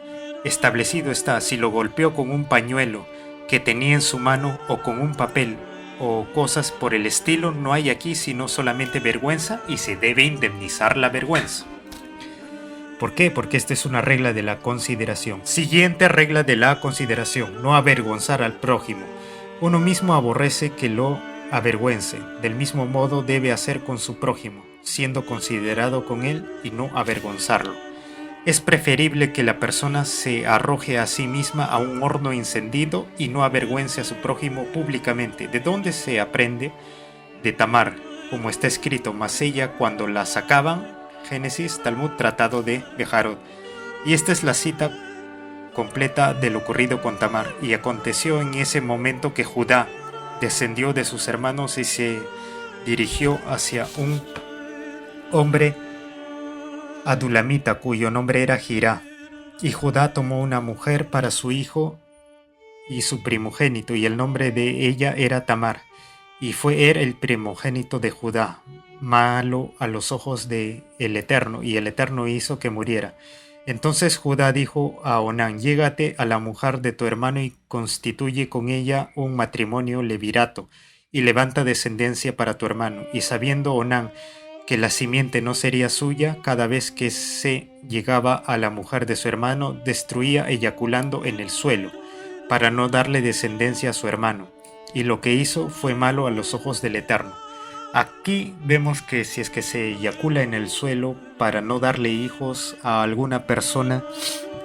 Establecido está, si lo golpeó con un pañuelo que tenía en su mano o con un papel o cosas por el estilo, no hay aquí sino solamente vergüenza y se debe indemnizar la vergüenza. ¿Por qué? Porque esta es una regla de la consideración. Siguiente regla de la consideración: no avergonzar al prójimo. Uno mismo aborrece que lo avergüence. Del mismo modo debe hacer con su prójimo, siendo considerado con él y no avergonzarlo. Es preferible que la persona se arroje a sí misma a un horno encendido y no avergüence a su prójimo públicamente. ¿De dónde se aprende? De Tamar, como está escrito: mas ella, cuando la sacaban, Génesis, Talmud, Tratado de Bejarot. Y esta es la cita completa de lo ocurrido con Tamar. Y aconteció en ese momento que Judá descendió de sus hermanos y se dirigió hacia un hombre adulamita cuyo nombre era Girá. Y Judá tomó una mujer para su hijo y su primogénito, y el nombre de ella era Tamar. Y fue el primogénito de Judá, malo a los ojos de el Eterno, y el Eterno hizo que muriera. Entonces Judá dijo a Onán: llégate a la mujer de tu hermano y constituye con ella un matrimonio levirato, y levanta descendencia para tu hermano. Y sabiendo Onán que la simiente no sería suya, cada vez que se llegaba a la mujer de su hermano, destruía eyaculando en el suelo, para no darle descendencia a su hermano. Y lo que hizo fue malo a los ojos del Eterno. Aquí vemos que si es que se eyacula en el suelo para no darle hijos a alguna persona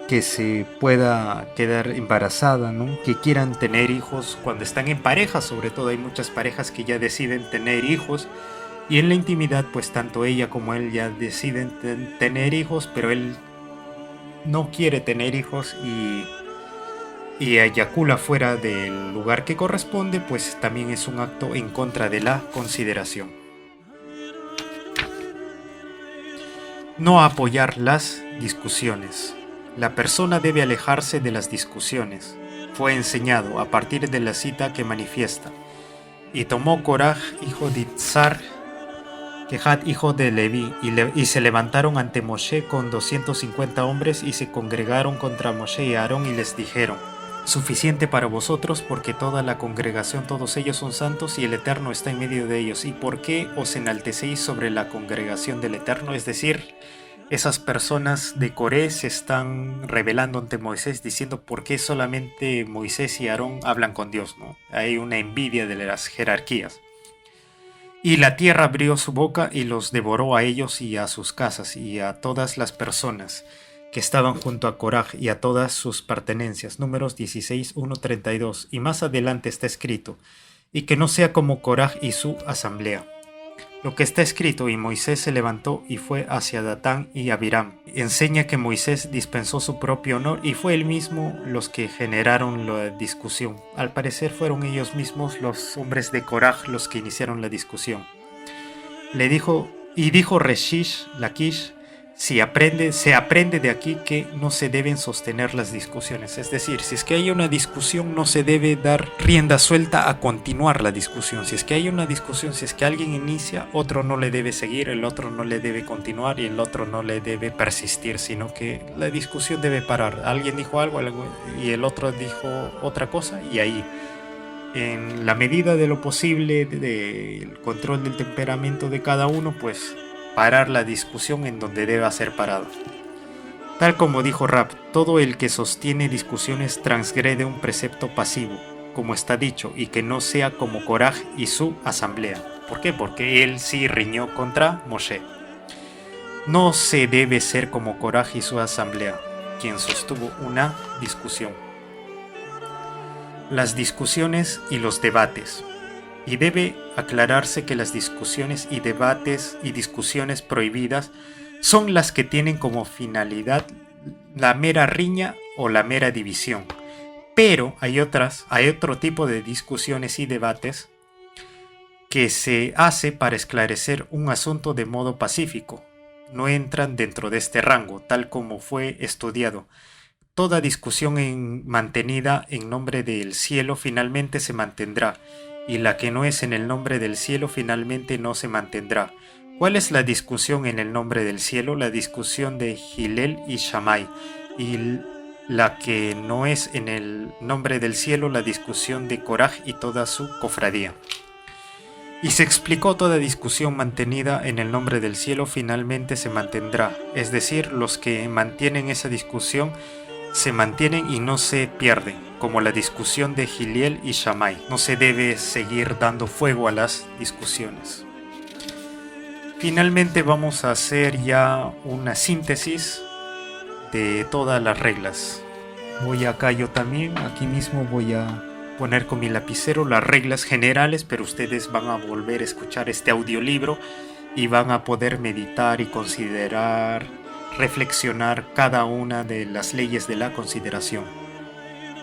que se pueda quedar embarazada, ¿no? Que quieran tener hijos cuando están en pareja, sobre todo hay muchas parejas que ya deciden tener hijos, y en la intimidad pues tanto ella como él ya deciden tener hijos, pero él no quiere tener hijos y eyacula fuera del lugar que corresponde, pues también es un acto en contra de la consideración. No apoyar las discusiones. La persona debe alejarse de las discusiones. Fue enseñado a partir de la cita que manifiesta: y tomó Coraj, hijo de Itzar, Kehat, hijo de Leví, y se levantaron ante Moshe con 250 hombres y se congregaron contra Moshe y Aarón y les dijeron: suficiente para vosotros, porque toda la congregación, todos ellos son santos y el Eterno está en medio de ellos. ¿Y por qué os enaltecéis sobre la congregación del Eterno? Es decir, esas personas de Coré se están rebelando ante Moisés, diciendo: ¿por qué solamente Moisés y Aarón hablan con Dios? ¿No? Hay una envidia de las jerarquías. Y la tierra abrió su boca y los devoró a ellos y a sus casas y a todas las personas que estaban junto a Coraj y a todas sus pertenencias. Números 16, 1, 32. Y más adelante está escrito: y que no sea como Coraj y su asamblea. Lo que está escrito: y Moisés se levantó y fue hacia Datán y Abiram. Enseña que Moisés dispensó su propio honor y fue él mismo los que generaron la discusión. Al parecer fueron ellos mismos, los hombres de Coraj, los que iniciaron la discusión. Dijo Reshish, Lakish: se aprende de aquí que no se deben sostener las discusiones. Es decir, si es que hay una discusión, no se debe dar rienda suelta a continuar la discusión. Si es que hay una discusión, si es que alguien inicia, otro no le debe seguir, el otro no le debe continuar y el otro no le debe persistir, sino que la discusión debe parar. Alguien dijo algo y el otro dijo otra cosa, y ahí, en la medida de lo posible, del control del temperamento de cada uno, pues parar la discusión en donde deba ser parada. Tal como dijo Rab: todo el que sostiene discusiones transgrede un precepto pasivo, como está dicho, y que no sea como Coraj y su asamblea. ¿Por qué? Porque él sí riñó contra Moshe. No se debe ser como Coraj y su asamblea, quien sostuvo una discusión. Las discusiones y los debates. Y debe aclararse que las discusiones y debates y discusiones prohibidas son las que tienen como finalidad la mera riña o la mera división. Pero hay otro tipo de discusiones y debates que se hace para esclarecer un asunto de modo pacífico. No entran dentro de este rango, tal como fue estudiado. Toda discusión mantenida en nombre del cielo finalmente se mantendrá, y la que no es en el nombre del cielo finalmente no se mantendrá. ¿Cuál es la discusión en el nombre del cielo? La discusión de Hillel y Shammai, y la que no es en el nombre del cielo, la discusión de Koraj y toda su cofradía. Y se explicó toda discusión mantenida en el nombre del cielo finalmente se mantendrá, es decir, los que mantienen esa discusión se mantienen y no se pierden, como la discusión de Hillel y Shammai. No se debe seguir dando fuego a las discusiones. Finalmente vamos a hacer ya una síntesis de todas las reglas. Voy acá yo también, aquí mismo voy a poner con mi lapicero las reglas generales, pero ustedes van a volver a escuchar este audiolibro y van a poder meditar y considerar, reflexionar cada una de las leyes de la consideración.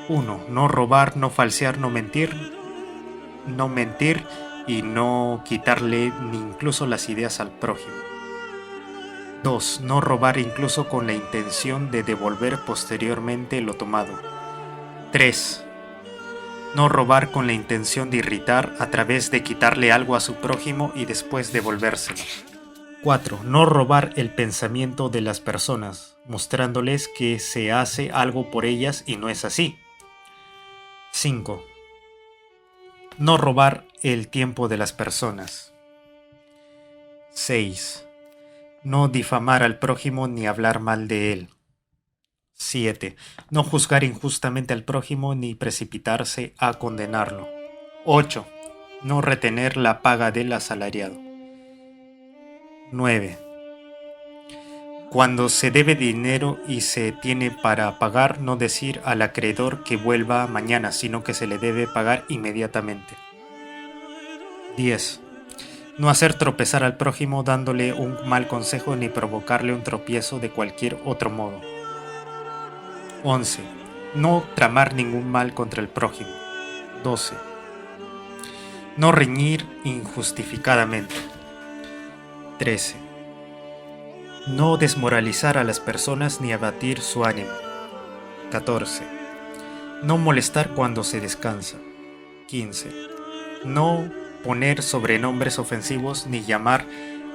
1. No robar, no falsear, no mentir y no quitarle ni incluso las ideas al prójimo. 2. No robar incluso con la intención de devolver posteriormente lo tomado. 3. No robar con la intención de irritar a través de quitarle algo a su prójimo y después devolvérselo. 4. No robar el pensamiento de las personas, mostrándoles que se hace algo por ellas y no es así. 5. No robar el tiempo de las personas. 6. No difamar al prójimo ni hablar mal de él. 7. No juzgar injustamente al prójimo ni precipitarse a condenarlo. 8. No retener la paga del asalariado. 9. Cuando se debe dinero y se tiene para pagar, no decir al acreedor que vuelva mañana, sino que se le debe pagar inmediatamente. 10. No hacer tropezar al prójimo dándole un mal consejo ni provocarle un tropiezo de cualquier otro modo. 11. No tramar ningún mal contra el prójimo. 12. No reñir injustificadamente. 13. No desmoralizar a las personas ni abatir su ánimo. 14. No molestar cuando se descansa. 15. No poner sobrenombres ofensivos ni llamar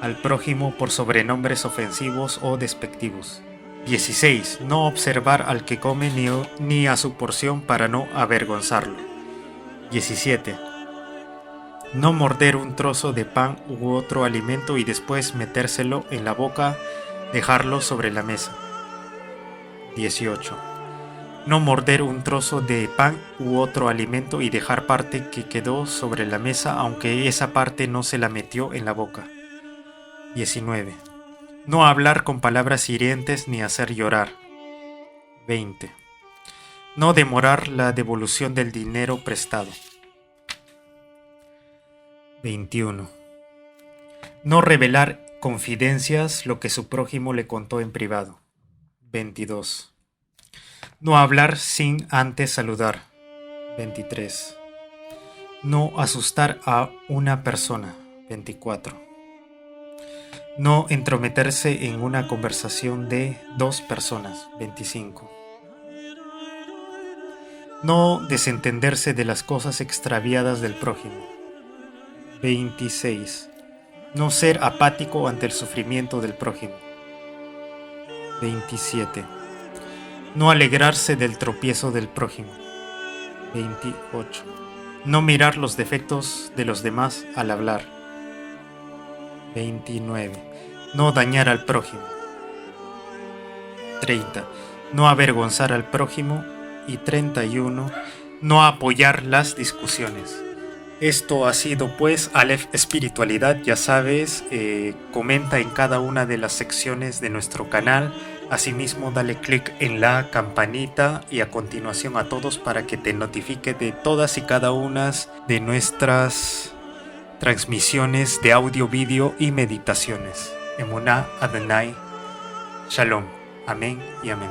al prójimo por sobrenombres ofensivos o despectivos. 16. No observar al que come ni a su porción para no avergonzarlo. 17. No morder un trozo de pan u otro alimento y después metérselo en la boca, dejarlo sobre la mesa. 18. No morder un trozo de pan u otro alimento y dejar parte que quedó sobre la mesa aunque esa parte no se la metió en la boca. 19. No hablar con palabras hirientes ni hacer llorar. 20. No demorar la devolución del dinero prestado. 21. No revelar confidencias lo que su prójimo le contó en privado. 22. No hablar sin antes saludar. 23. No asustar a una persona. 24. No entrometerse en una conversación de dos personas. 25. No desentenderse de las cosas extraviadas del prójimo. 26. No ser apático ante el sufrimiento del prójimo. 27. No alegrarse del tropiezo del prójimo. 28. No mirar los defectos de los demás al hablar. 29. No dañar al prójimo. 30. No avergonzar al prójimo. Y 31. No apoyar las discusiones. Esto ha sido pues Aleph Espiritualidad, ya sabes, comenta en cada una de las secciones de nuestro canal, asimismo dale click en la campanita y a continuación a todos para que te notifique de todas y cada una de nuestras transmisiones de audio, vídeo y meditaciones. Emuná Adonai, Shalom, amén y amén.